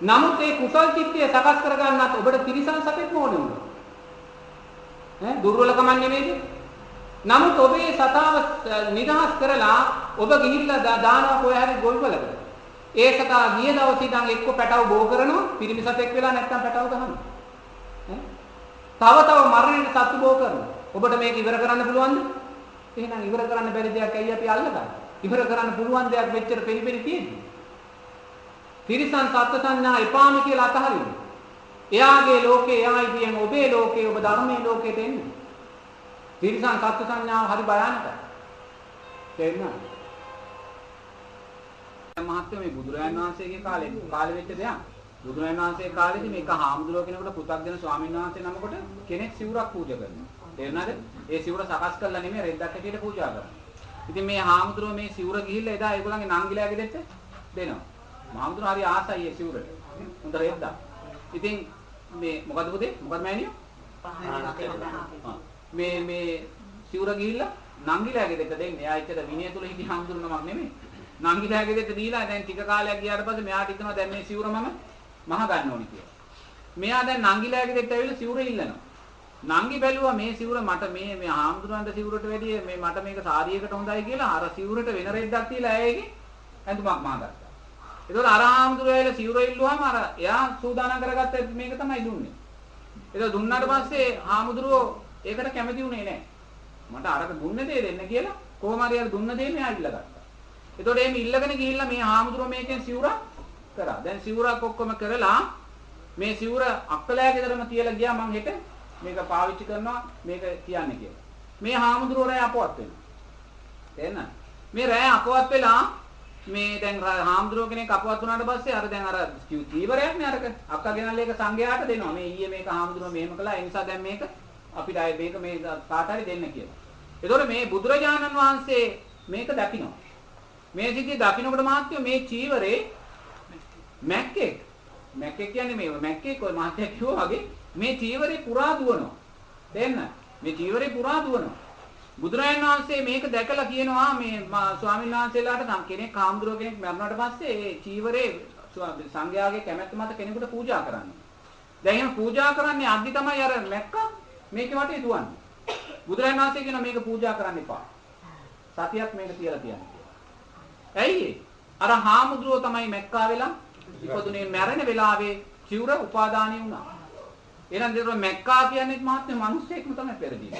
නමුත් ඒ කුසල් චිත්තය සකස් කරගන්නත් ඔබට තිරිසන් සතෙක් ඕනේ වුණා. ඈ දුර්වලකම නෙමෙයිද? නමුත් ඔබේ සතාව නිදහස් කරලා ඔබ ගිහිල්ලා දානවා කොහේ හරි ගොවිවලකට. ඒ සතා ගිය දවසේ ඉඳන් එක්ක පැටව බෝ කරනවා, පිරිමි සතෙක් වෙලා නැත්නම් පැටව ගහනවා. තව මරණයට සතු බෝ කරනවා. ඔබට මේක ඉවර කරන්න පුළුවන්ද? එහෙනම් ඉවර කරන්න බැරි දෙයක් ඇයි අපි අල්ලගන්නේ? ඉවර කරන්න පුළුවන් දෙයක් මෙච්චර පෙරිපෙරි තියෙන්නේ. තිරිසන් සත්ත්ව සංඥා එපාම කියලා අතහරින්න. එයාගේ ලෝකේ එයායි කියන්නේ ඔබේ ලෝකේ ඔබ ධර්මයේ ලෝකෙට එන්නේ. තිරිසන් සත්ත්ව සංඥාව හරි භයානකයි. තේරුණාද? මහත්මයා මේ බුදුරජාණන් වහන්සේගේ කාලේ වෙච්ච දෙයක්. බුදුරජාණන් වහන්සේ කාලේදී මේක හාමුදුරුවෝ කෙනෙකුට පුතග්ජන ස්වාමීන් වහන්සේ නමකට කෙනෙක් සිවුරක් පූජා කරනවා. තේරුණාද? ඒ සිවුර සකස් කරලා නෙමෙයි රෙද්දක් හැටියට පූජා කරනවා. ඉතින් මේ හාමුදුරුවෝ මේ සිවුර ගිහිල්ලා එදා ඒගොල්ලන්ගේ නංගිලාගේ දෙන්න දෙනවා. හාමුදුරුවෝ හරි ආසයි ඒ සිවුරට. හොඳ රෙද්දක්. ඉතින් මේ මොකද පුතේ? මොකද මෑණියෝ? මේ සිවුර ගිහිල්ලා නංගිලාගේ දෙන්න දෙන්නේ. එයා ඇත්තට විනය තුල හිටි හාමුදුරුවෝ නමක් නෙමෙයි. නංගිලාගේ දෙන්න දීලා දැන් ටික කාලයක් ගියාට පස්සේ මෙයාට හිතනවා දැන් මේ සිවුර මම මහ ගන්න ඕනි කියලා. මෙයා දැන් නංගිලාගේ දෙන්න ඇවිල්ලා සිවුර ඉල්ලනවා. නංගි බැලුවා මේ සිවුර මට මේ හාමුදුරන්ට සිවුරට වැඩිය මේ මට මේක සාරියකට හොඳයි කියලා අර සිවුරට වෙන රෙද්දක් තියලා ඇයේගේ ඇඳුමක් මහගත්තා. ඒතකොට අර හාමුදුරුවෝ සිවුර ඉල්ලුවාම අර එයා සූදානම් කරගත්ත මේක තමයි දුන්නේ. ඒක දුන්නාට පස්සේ හාමුදුරුවෝ ඒකට කැමති වුණේ නැහැ. මට අරක දුන්න දේ දෙන්න කියලා කොහොම හරි අර දුන්න දේ මෙයා ඉල්ලගත්තා. ඒතකොට එimhe ඉල්ලගෙන ගිහිල්ලා මේ හාමුදුරුවෝ මේකෙන් සිවුරක් කරා. දැන් සිවුරක් ඔක්කොම කරලා මේ සිවුර අක්කලයාගේ දරම තියලා ගියා මං හෙට මේක පාවිච්චි කරනවා මේක කියන්නේ කියලා. මේ හාමුදුරුවෝ රැය අපවත් වෙනවා. තේරෙනවද? මේ රැය අපවත් වෙලා මේ දැන් හාමුදුරුවෝ කෙනෙක් අපවත් වුණාට පස්සේ අර දැන් අර චීවරයක් නේ අරක අක්කා ගෙනල්ලා ඒක සංඝයාට දෙනවා. මේ ඊයේ මේක හාමුදුරුවෝ මෙහෙම කළා. ඒ නිසා දැන් මේක අපිට මේක මේ කාට හරි දෙන්න කියලා. ඒතකොට මේ බුදුරජාණන් වහන්සේ මේක දකිනවා. මේ සිද්ධිය දකින්නකොට මහත්මයෝ මේ චීවරේ මැක්කේ කියන්නේ මේ මැක්කේ කොයි මහත්ය කිව්වා වගේ මේ චීවරේ පුරා දුවනවා. තේන්න? මේ චීවරේ පුරා දුවනවා. බුදුරජාණන් වහන්සේ මේක දැකලා කියනවා මේ ස්වාමීන් වහන්සේලාට කෙනෙක් කාමදුර කෙනෙක් මරණාට පස්සේ ඒ චීවරේ සංඝයාගේ කැමැත්ත මත කෙනෙකුට පූජා කරන්න. දැන් එහෙම පූජා කරන්නේ අද්දි තමයි අර මැක්කා මේකේ වටේ දුවන්නේ. බුදුරජාණන් වහන්සේ කියනවා මේක පූජා කරන්න එපා. සතියක් මේක තියලා තියන්න කියලා. ඇයි අර හාමුදුරුවෝ තමයි මැක්කා වෙලා ඉපදුනේ මැරෙන වෙලාවේ චිවුර උපාදානිය වුණා. එහෙනම් දෙතර මැක්කා කියන්නේ මහත්මේ මිනිස්සෙක්ම තමයි පෙරදී.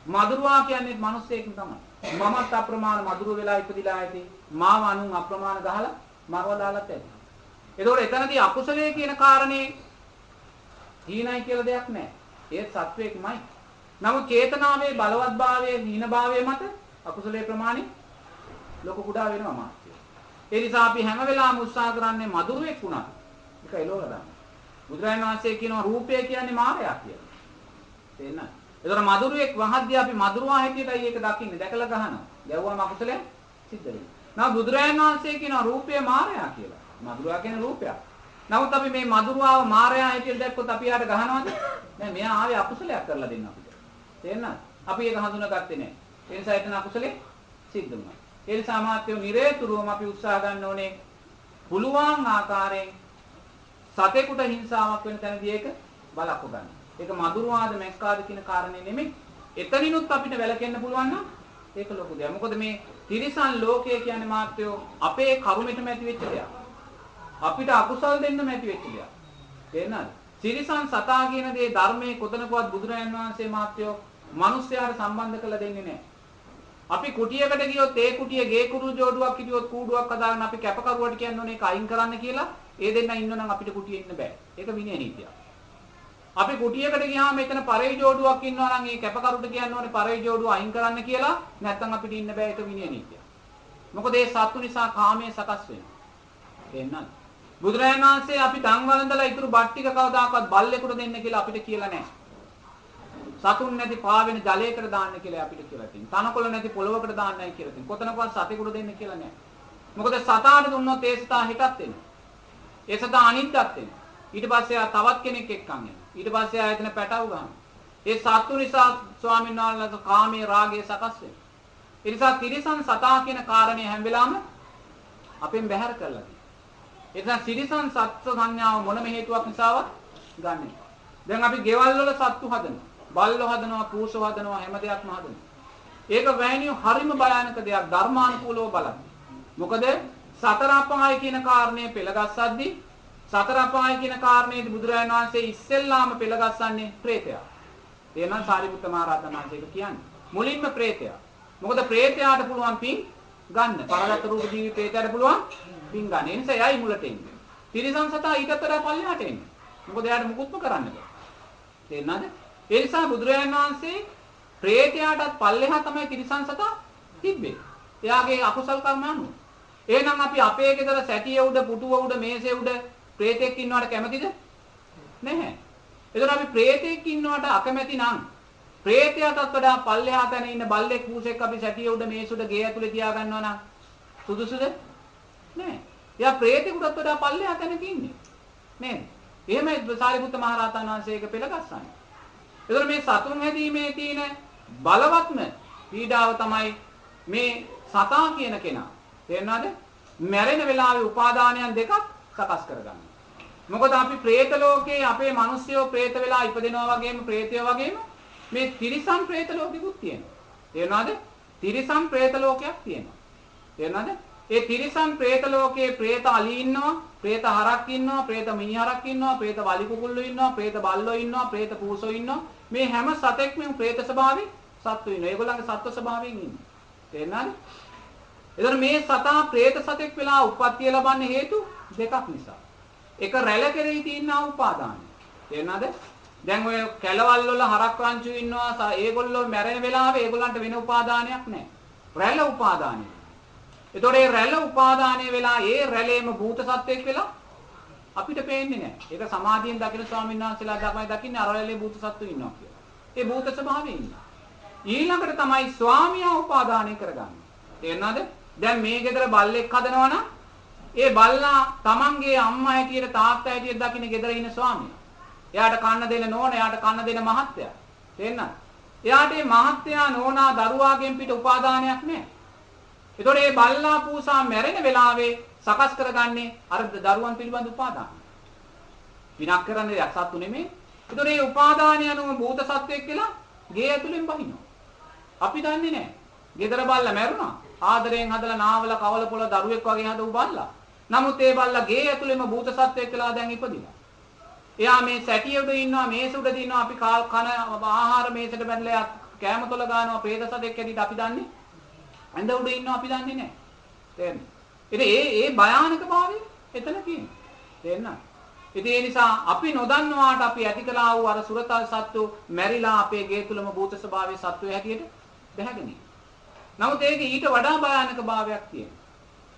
මදුරුවා කියන්නේ මිනිස්සෙක්ම තමයි. මමත් අප්‍රමාණ මදුරුව වෙලා ඉපදිලා ඇති. මාව අනුන් අප්‍රමාණ ගහලා මරව දාලත් ඇති. ඒතකොට එතනදී අකුසලයේ කියන කාරණේ හීනයි කියලා දෙයක් නැහැ. ඒ සත්වයක්මයි. නමුත් චේතනාවේ බලවත්භාවයේ හීනභාවයේ මත අකුසලයේ ප්‍රමාණය ලොකු කුඩා වෙනවා මාත්‍ය. ඒ නිසා අපි හැම වෙලාවෙම උත්සාහ කරන්නේ මధుරෙක් වුණා. ඒක එළවලා දාන්න. බුදුරජාණන් වහන්සේ කියනවා රූපය කියන්නේ මායя කියලා. තේරෙනවද? ඒතර මధుරෙක් වහද්දී අපි මధుරවා හැටියටයි ඒක දකින්නේ. දැකලා ගහනවා. ගැව්වම අකුසලයක් සිද්ධ වෙනවා. now බුදුරජාණන් වහන්සේ කියනවා රූපය මායя කියලා. මధుරවා කියන්නේ රූපයක්. නමුත් අපි මේ මధుරවාව මායя හැටියට දැක්කොත් අපි යාට ගහනවද? නෑ මෙයා ආවේ අකුසලයක් කරලා දෙන්න අපිට. තේරෙනවද? අපි ඒක හඳුනාගත්තේ නෑ. ඒ නිසා එතන අකුසලේ සිද්ධ වුණා. ඒ නිසා මාත්‍යෝ නිරේතුරුවම අපි උත්සාහ ගන්න ඕනේ පුළුවන් ආකාරයෙන් සතෙකුට හිංසාවක් වෙන තැනදී ඒක බලක්ව ගන්න. ඒක මధుරවාද මැක්කාද කියන කාරණේ නෙමෙයි. එතනිනුත් අපිට වැළකෙන්න පුළුවන් නම් ඒක ලොකු දෙයක්. මොකද මේ තිරිසන් ලෝකය කියන්නේ මාත්‍යෝ අපේ කර්මෙටම ඇති වෙච්ච දෙයක්. අපිට අකුසල් දෙන්නම ඇති වෙච්ච දෙයක්. තේරෙනවද? තිරිසන් සතා කියන දේ ධර්මයේ කොතනකවත් බුදුරජාණන් වහන්සේ මාත්‍යෝ මිනිස්යාට සම්බන්ධ කරලා දෙන්නේ නැහැ. අපි කුටියකට ගියොත් ඒ කුටියේ ගේ කුරු ජෝඩුවක් හිටියොත් කූඩුවක් හදාගෙන අපි කැපකරුවට කියන්නේ ඒක අයින් කරන්න කියලා ඒ දෙන්න ඉන්නනම් අපිට කුටියේ ඉන්න බෑ. ඒක විනය නීතියක්. අපි කුටියකට ගියාම එතන පරේ ජෝඩුවක් ඉන්නවා නම් ඒ කැපකරුට කියන්න ඕනේ පරේ ජෝඩුව අයින් කරන්න කියලා. නැත්නම් අපිට ඉන්න බෑ. ඒක විනය නීතියක්. මොකද ඒ සත්තු නිසා කාමයේ සකස් වෙනවා. තේරෙනවද? බුදුරජාණන් වහන්සේ අපි දන් වළඳලා ඉතුරු බත් ටික කවදාකවත් බල්ලෙකුට දෙන්න කියලා අපිට කියලා නැහැ. සතුන් නැති පාවෙන ජලයකට දාන්න කියලා අපිට කියලා තියෙනවා. තනකොළ නැති පොළවකට දාන්නයි කියලා තියෙනවා. කොතනකවත් සතෙකුට දෙන්න කියලා නැහැ. මොකද සතාට දුන්නොත් ඒ සතා හිටත් එනවා. ඒ සතා අනිද්දත් එනවා. ඊට පස්සේ ආ තවත් කෙනෙක් එක්කන් එනවා. ඊට පස්සේ ආ එතන පැටව ගන්නවා. ඒ සත්තු නිසා ස්වාමීන් වහන්සේලා කාමයේ රාගයේ සකස් වෙනවා. ඒ නිසා තිරිසන් සතා කියන කාරණේ හැම වෙලාවෙම අපෙන් බැහැර කරලා තියෙනවා. ඒ නිසා තිරිසන් සත්ත්ව සංඥාව මොනම හේතුවක් නිසාවත් ගන්නෙ. දැන් අපි ගෙවල් වල සත්තු හදනවා. බල්ලෝ හදනවා, පූසෝ හදනවා, හැම දෙයක්ම හදනවා. ඒක වැණිය හරිම භයානක දෙයක් ධර්මානුකූලව බලන්න. මොකද සතර අපාය කියන කාරණේ පෙළගස්සද්දී සතර අපාය කියන කාරණේදී බුදුරජාණන් වහන්සේ ඉස්සෙල්ලාම පෙළගස්සන්නේ ප්‍රේතයා. එහෙනම් සාරිපුත්ත මහ රහතන් වහන්සේ කියන්නේ මුලින්ම ප්‍රේතයා. මොකද ප්‍රේතයාට පුළුවන් පින් ගන්න. පරදත්ත රූප ජීවි ප්‍රේතයාට පුළුවන් පින් ගන්න. ඒ නිසා එයයි මුලට එන්නේ. තිරිසන් සතා ඊටත් වඩා පල්ලෙහාට එන්නේ. මොකද එයාට මුකුත්ම කරන්න බෑ. තේරෙනවද? ඒ නිසා බුදුරජාණන් වහන්සේ ප්‍රේතයාටත් පල්ලෙහා තමයි තිරිසන් සතා තිබ්බේ. එයාගේ අකුසල් කර්ම අනුව. එහෙනම් අපි අපේ ගෙදර සැටිය උඩ, පුටුව උඩ, මේසේ උඩ ප්‍රේතෙක් ඉන්නවට කැමතිද? නැහැ. ඒතර අපි ප්‍රේතෙක් ඉන්නවට අකමැති නම් ප්‍රේතයාටත් වඩා පල්ලෙහා තැන ඉන්න බල්ලෙක් පූසෙක් අපි සැටිය උඩ, මේස උඩ ගේ ඇතුලේ තියා ගන්නවා නම් සුදුසුද? නැහැ. එයා ප්‍රේතෙකුටත් වඩා පල්ලෙහා තැනක ඉන්නේ. නේද? එහෙමයි සාරිපුත්ත මහ රහතන් වහන්සේ ඒක පෙළගස්සන්නේ. ඒතර මේ සතුන් හැදීමේ තියෙන බලවත්ම පීඩාව තමයි මේ සතා කියන කෙනා. තේරෙනවද? මැරෙන වෙලාවේ උපාදානයන් දෙකක් සකස් කරගන්න. මොකද අපි പ്രേත ලෝකේ අපේ මිනිස්සුયો പ്രേත වෙලා ඉපදෙනවා වගේම പ്രേතයෝ වගේම මේ තිරිසන් പ്രേත ලෝකෙකුත් තියෙනවා. තේරෙනවද? තිරිසන් പ്രേත ලෝකයක් තියෙනවා. තේරෙනවද? ඒ තිරිසන් പ്രേත ලෝකේ പ്രേත අලි ඉන්නවා, പ്രേත හරක් ඉන්නවා, പ്രേත මිනිහරක් ඉන්නවා, പ്രേත වලි කුකුල්ලෝ ඉන්නවා, പ്രേත බල්ලෝ ඉන්නවා, പ്രേත පූසෝ ඉන්නවා. මේ හැම සතෙක්ම പ്രേත ස්වභාවයෙන් සත්තු ඉන්නවා. ඒගොල්ලන්ගේ සත්ව ස්වභාවයෙන් ඉන්නේ. තේරෙනවද? එතන මේ සතා പ്രേත සතෙක් වෙලා උප්පත්තිය ලබන්නේ හේතු දෙකක් නිසා. එක රැළ කෙරෙහි තියෙන උපාදානය. තේරෙනවද? දැන් ඔය කැලවල් වල හරක් රංචු ඉන්නවා. ඒගොල්ලෝ මැරෙන වෙලාවේ ඒගොල්ලන්ට වෙන උපාදානයක් නැහැ. රැළ උපාදානය. එතකොට ඒ රැළ උපාදානය වෙලා ඒ රැළේම භූත සත්වයක් වෙලා අපිට පේන්නේ නැහැ. ඒක සමාධියෙන් දකින ස්වාමීන් වහන්සේලා තමයි දකින්නේ අර රැළේ භූත සත්තු ඉන්නවා කියලා. ඒ භූත ස්වභාවයෙන් ඉන්නවා. ඊළඟට තමයි ස්වාමියා උපාදානය කරගන්නේ. තේරෙනවද? දැන් මේ ගෙදර බල්ලෙක් හදනවා නම් ඒ බල්ලා තමන්ගේ අම්මා හැටියට තාත්තා හැටියට දකින්න ගෙදර ඉන්න ස්වාමියා. එයාට කන්න දෙන නෝන, එයාට කන්න දෙන මහත්තයා. තේරෙනවද? එයාට මේ මහත්තයා නෝනා දරුවාගෙන් පිට උපාදානයක් නැහැ. ඒතකොට මේ බල්ලා පූසා මැරෙන වෙලාවේ සකස් කරගන්නේ අර දරුවන් පිළිබඳ උපාදානය. විනාශ කරන්නේ සත්තු නෙමෙයි. ඒතකොට මේ උපාදානය අනුව භූත සත්වයක් කියලා ගේ ඇතුලෙන් බහිනවා. අපි දන්නේ නැහැ. ගෙදර බල්ලා මැරුණා. ආදරයෙන් හදලා නාවල කවල පොළ දරුවෙක් වගේ හදපු බල්ලා. නමුත් ඒ බල්ලා ගේ ඇතුලෙම භූත සත්වයක් කියලා දැන් ඉපදිලා. එයා මේ සැටිය උඩ ඉන්නවා, මේස උඩ ඉන්නවා. අපි කන ආහාර මේසෙට බැඳලා කෑම තොල ගන්නවා. ප්‍රේත සතෙක් ඇටියට අපි දන්නේ. ඇඳ උඩ ඉන්නවා අපි දන්නේ නැහැ. තේරෙනවද? ඉතින් ඒ භයානක භාවය එතන තියෙනවා. තේරෙනවද? ඉතින් ඒ නිසා අපි නොදන්නවාට අපි ඇති කළා වූ අර සුරතල් සත්තු මැරිලා අපේ ගේ තුලම භූත ස්වභාවයේ සත්වය හැටියට බැහැගෙන ඉන්නවා. නමුත් ඒක ඊට වඩා භයානක භාවයක් තියෙනවා.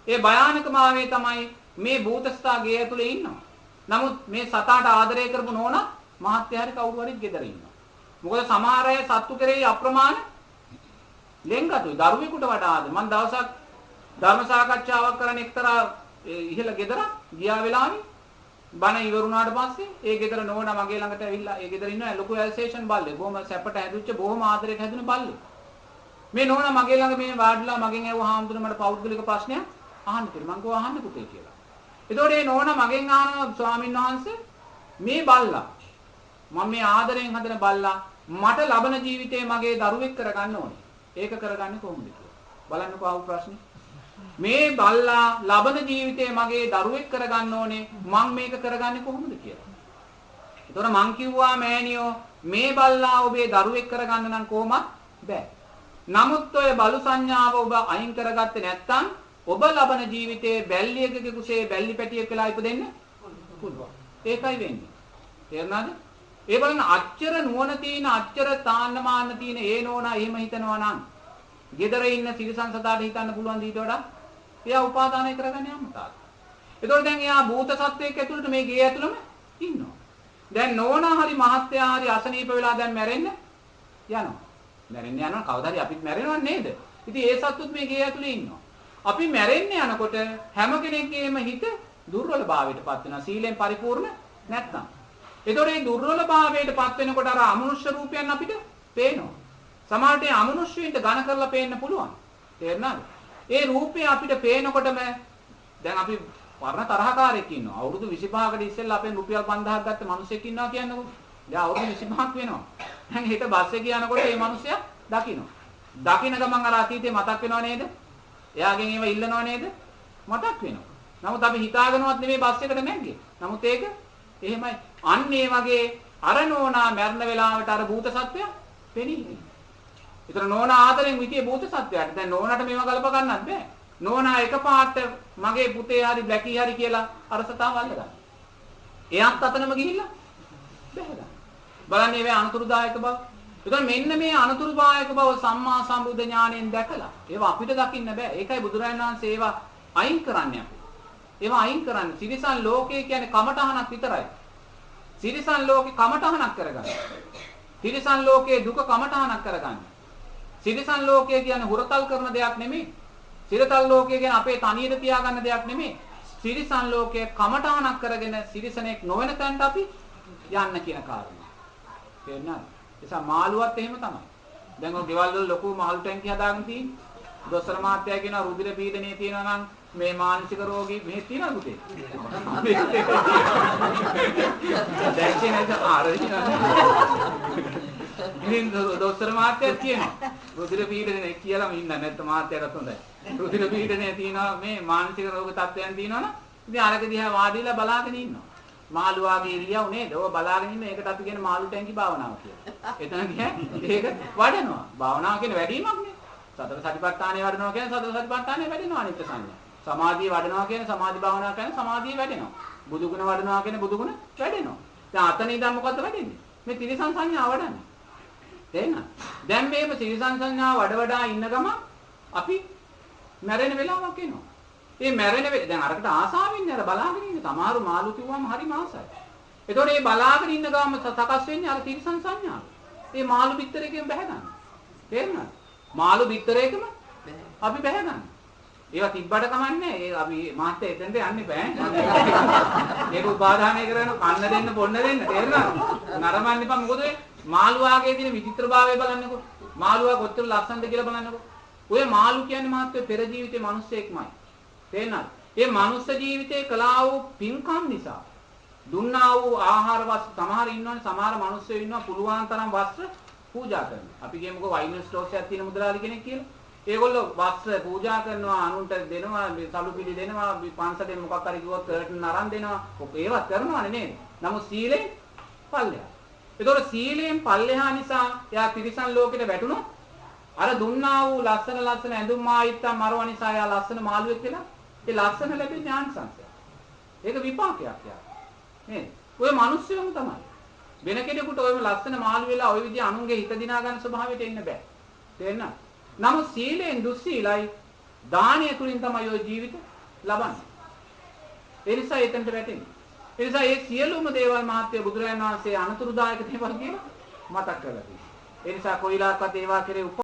ඒ භයානක භාවය තමයි මේ භූතස්ථා ගේ ඇතුලේ ඉන්නවා. නමුත් මේ සතාට ආදරය කරපු නෝනා මහත්ය හරි කවුරු හරි ගෙදර ඉන්නවා. මොකද සමහර අය සත්තු කෙරෙහි අප්‍රමාණ ලෙන්ගතුයි. දරුවෙකුට වඩා ආද. මම දවසක් ධර්ම සාකච්ඡාවක් කරන එක්තරා ඉහළ ගෙදර ගියා වෙලාවේ බණ ඉවරුණාට පස්සේ ඒ ගෙදර නෝනා මගේ ළඟට ඇවිල්ලා ඒ ගෙදර ඉන්න ලොකු ඇල්සේෂන් බල්ලෙක්. බොහොම සැපට හැදුච්ච බොහොම ආදරයට හැදුන බල්ලෙක්. මේ නෝනා මගේ ළඟ මේ වාඩිලා මගෙන් ඇහුවා හාමුදුරනේ මට පෞද්ගලික ප්‍රශ්නයක් අහන්න කියලා. මං කිව්වා අහන්න පුතේ කියලා. එතකොට මේ නෝනා මගෙන් අහනවා ස්වාමීන් වහන්සේ මේ බල්ලා මම මේ ආදරයෙන් හදන බල්ලා මට ලබන ජීවිතේ මගේ දරුවෙක් කරගන්න ඕනේ. ඒක කරගන්නේ කොහොමද කියලා. බලන්නකෝ ආව ප්‍රශ්නේ. මේ බල්ලා ලබන ජීවිතේ මගේ දරුවෙක් කරගන්න ඕනේ. මම මේක කරගන්නේ කොහොමද කියලා. එතකොට මං කිව්වා මෑණියෝ මේ බල්ලා ඔබේ දරුවෙක් කරගන්න නම් කොහොමත් බෑ. නමුත් ඔය බලු සංඥාව ඔබ අයින් කරගත්තේ නැත්නම් ඔබ ලබන ජීවිතයේ බැල්ලියකගේ කුසේ බැල්ලි පැටියෙක් වෙලා ඉපදෙන්න පුළුවන්. ඒකයි වෙන්නේ. තේරුණාද? ඒ බලන්න අච්චර නුවණ තියෙන අච්චර තාන්න මාන්න තියෙන ඒ නෝනා එහෙම හිතනවා නම් ගෙදර ඉන්න සිරිසංසතාවට හිතන්න පුළුවන් ඊට වඩා එයා උපාදානය කරගන්නේ අම්මතාට. ඒතකොට දැන් එයා භූත සත්වයක් ඇතුළට මේ ගේ ඇතුළම ඉන්නවා. දැන් නෝනා හරි මහත්තයා හරි අසනීප වෙලා දැන් මැරෙන්න යනවා. මැරෙන්න යනවා කවදා හරි අපිත් මැරෙනව නේද? ඉතින් ඒ සත්තුත් මේ ගේ ඇතුළේ ඉන්නවා. අපි මැරෙන්න යනකොට හැම කෙනෙක්ගේම හිත දුර්වලභාවයටපත් වෙනවා. සීලෙන් පරිපූර්ණ නැත්නම්. ඒතකොට මේ දුර්වලභාවයටපත් වෙනකොට අර අමනුෂ්‍ය රූපයන් අපිට පේනවා. සමහරට ඒ අමනුෂ්‍යයින්ට ඝන කරලා පේන්න පුළුවන්. තේරුණාද? ඒ රූපය අපිට පේනකොටම දැන් අපි වර්ණ තරහකාරයෙක් ඉන්නවා. අවුරුදු 25කට ඉස්සෙල්ලා අපෙන් රුපියල් 5000ක් ගත්ත මිනිහෙක් ඉන්නවා කියන්නකො. දැන් අවුරුදු 25ක් වෙනවා. දැන් හිත බස් එකේ යනකොට මේ මිනිහයා දකින්නවා. දකින්න ගමන් අර අතීතේ මතක් වෙනව නේද? එයාගෙන් ඒව ඉල්ලනව නේද? මතක් වෙනවා. නමුත් අපි හිතාගෙනවත් නෙමෙයි බස් එකට නැග්ගේ. නමුත් ඒක එහෙමයි. අන්න ඒ වගේ අර නෝනා මරණ වෙලාවට අර භූත සත්‍යය පෙනී. ඒතර නෝනා ආදරෙන් විතිය භූත සත්‍යයට. දැන් නෝනාට මේව ගලප ගන්නත් බෑ. නෝනා එකපාරට මගේ පුතේ හරි බ්ලැකී හරි කියලා අර සතාව අල්ලගන්න. එයාත් අතනම ගිහිල්ලා බැහැලා. බලන්න මේ අනුතුරුදායක බව. ඒතර මෙන්න මේ අනුතුරුදායක බව සම්මා සම්බුද්ධ ඥාණයෙන් දැකලා ඒවා අපිට දකින්න බෑ. ඒකයි බුදුරජාණන් වහන්සේ ඒවා අයින් කරන්නේ අපි. ඒවා අයින් කරන්නේ. සිරිසන් ලෝකය කියන්නේ කමඨහනක් විතරයි. සිරිසන් ලෝකේ කමඨහනක් කරගන්න. සිරිසන් ලෝකයේ දුක කමඨහනක් කරගන්න. සිරිසන් ලෝකය කියන්නේ හුරතල් කරන දෙයක් නෙමෙයි. සිරිතල් ලෝකය කියන්නේ අපේ තනියට තියාගන්න දෙයක් නෙමෙයි. සිරිසන් ලෝකයේ කමඨහනක් කරගෙන සිරිසනෙක් නොවන තැනට අපි යන්න කියන කාරණා. තේරුණාද? එසා මාළුවත් එහෙම තමයි. දැන් ඔය ගෙවල් වල ලොකු මාළු ටැංකිය හදාගෙන තියෙන්නේ. දොස්තර මහත්තයා කියනවා රුධිර පීඩනය තියෙනවා නම් මේ මානසික රෝගී මෙහෙ තියෙනවා පුතේ. දැක්කේ නැද්ද ආරෙන්නේ. ඉතින් දොස්තර මහත්තයා කියනවා රුධිර පීඩනය කියලාම ඉන්න නැත්නම් මහත්තයාට හොඳයි. රුධිර පීඩනය තියෙනවා මේ මානසික රෝග තත්ත්වයන් තියෙනවනම් ඉතින් අරක දිහා වාඩිලා බලාගෙන ඉන්නවා. මාළු වාගේ ඉරියව් නේද? ඔය බලාගෙන ඉන්න ඒකට අපි කියන මාළු ටැංකි භාවනාව කියලා. එතන කියන්නේ ඒක වඩනවා. භාවනාව කියන්නේ වැඩිමක් නේ. සතර සතිපට්ඨානය වඩනවා කියන්නේ සතර සතිපට්ඨානය වැඩෙනවා අනිත්‍ය සංඥා. සමාධිය වඩනවා කියන්නේ සමාධි භාවනාව කියන්නේ සමාධිය වැඩෙනවා. බුදු ගුණ වඩනවා කියන්නේ බුදු ගුණ වැඩෙනවා. දැන් අතන ඉඳන් මොකද්ද වැඩෙන්නේ? මේ ත්‍රිසං සංඥා වඩන්නේ. තේරෙනවද? දැන් මේක ත්‍රිසං සංඥා වඩා ඉන්න ගම අපි මැරෙන වෙලාවක් එනවා. මේ මැරෙන වෙලාව දැන් අරකට ආසාවෙන්නේ අර බලාගෙන ඉන්න. සමහරු මාළු කිව්වම හරිම ආසයි. ඒතකොට මේ බලාගෙන ඉන්න ගම සකස් වෙන්නේ අර ත්‍රිසං සංඥාව. මේ මාළු පිටරේකින් බැහැ ගන්න. තේරුණාද? මාළු බිත්තරයකම අපි බැහැ ගන්න. ඒවා තිබ්බට කමන්නේ. ඒ අපි මාත් එතෙන්ට යන්නේ බෑ. ඒක උපාදානය කරන කන්න දෙන්න පොන්න දෙන්න තේරුණාද? නරඹන්න එපා. මොකද මාළුවාගේ තියෙන විචිත්‍රභාවය බලන්නකෝ. මාළුවා කොච්චර ලස්සනද කියලා බලන්නකෝ. ඔය මාළු කියන්නේ මාත්‍ය පෙර ජීවිතේ මිනිස්සෙක්මයි. තේරුණාද? ඒ මනුස්ස ජීවිතේ කළා වූ පින්කම් නිසා දුන්නා වූ ආහාර වස්තු සමහර ඉන්නවනේ සමහර මිනිස්සු ඉන්නවා පුළුවන් තරම් වස්ත්‍ර පූජා කරනවා. අපි කියමුකෝ වයින් ස්ටෝක්ස් එකක් තියෙන මුදලාලි කෙනෙක් කියලා. ඒගොල්ලෝ වස්ත්‍ර පූජා කරනවා අනුන්ට දෙනවා සලු පිළි දෙනවා පන්සලෙන් මොකක් හරි කිව්වොත් කර්ටන් අරන් දෙනවා. ඒවත් කරනවානේ නේද? නමුත් සීලෙන් පල්ලෙහා. ඒතකොට සීලෙන් පල්ලෙහා නිසා එයා තිරිසන් ලෝකෙට වැටුණොත් අර දුන්නා වූ ලස්සන ඇඳුම් ආයිත්තා මරව නිසා එයා ලස්සන මාළුවෙක් වෙලා ඒ ලස්සන ලැබෙන ඥානසංසය. ඒක විපාකයක් යා. නේද? ඔය මිනිස්සුම තමයි. වෙන කෙනෙකුට ඔයම ලස්සන මාළු වෙලා ඔය විදිහ අනුන්ගේ හිත දිනා ගන්න ස්වභාවයට එන්න බෑ. තේරෙනවද? නමුත් සීලෙන් දුස්සීලයි දානය තුලින් තමයි ඔය ජීවිත ලබන්නේ. ඒ නිසා එතනට වැටෙන්නේ. ඒ නිසා මේ සියලුම දේවල් මහත්ය බුදුරජාණන් වහන්සේ අනුතුරුදායක දේවල් කියලා මතක් කරලා තියෙනවා. ඒ නිසා කොයිලාක්වත් ඒවා කෙරේ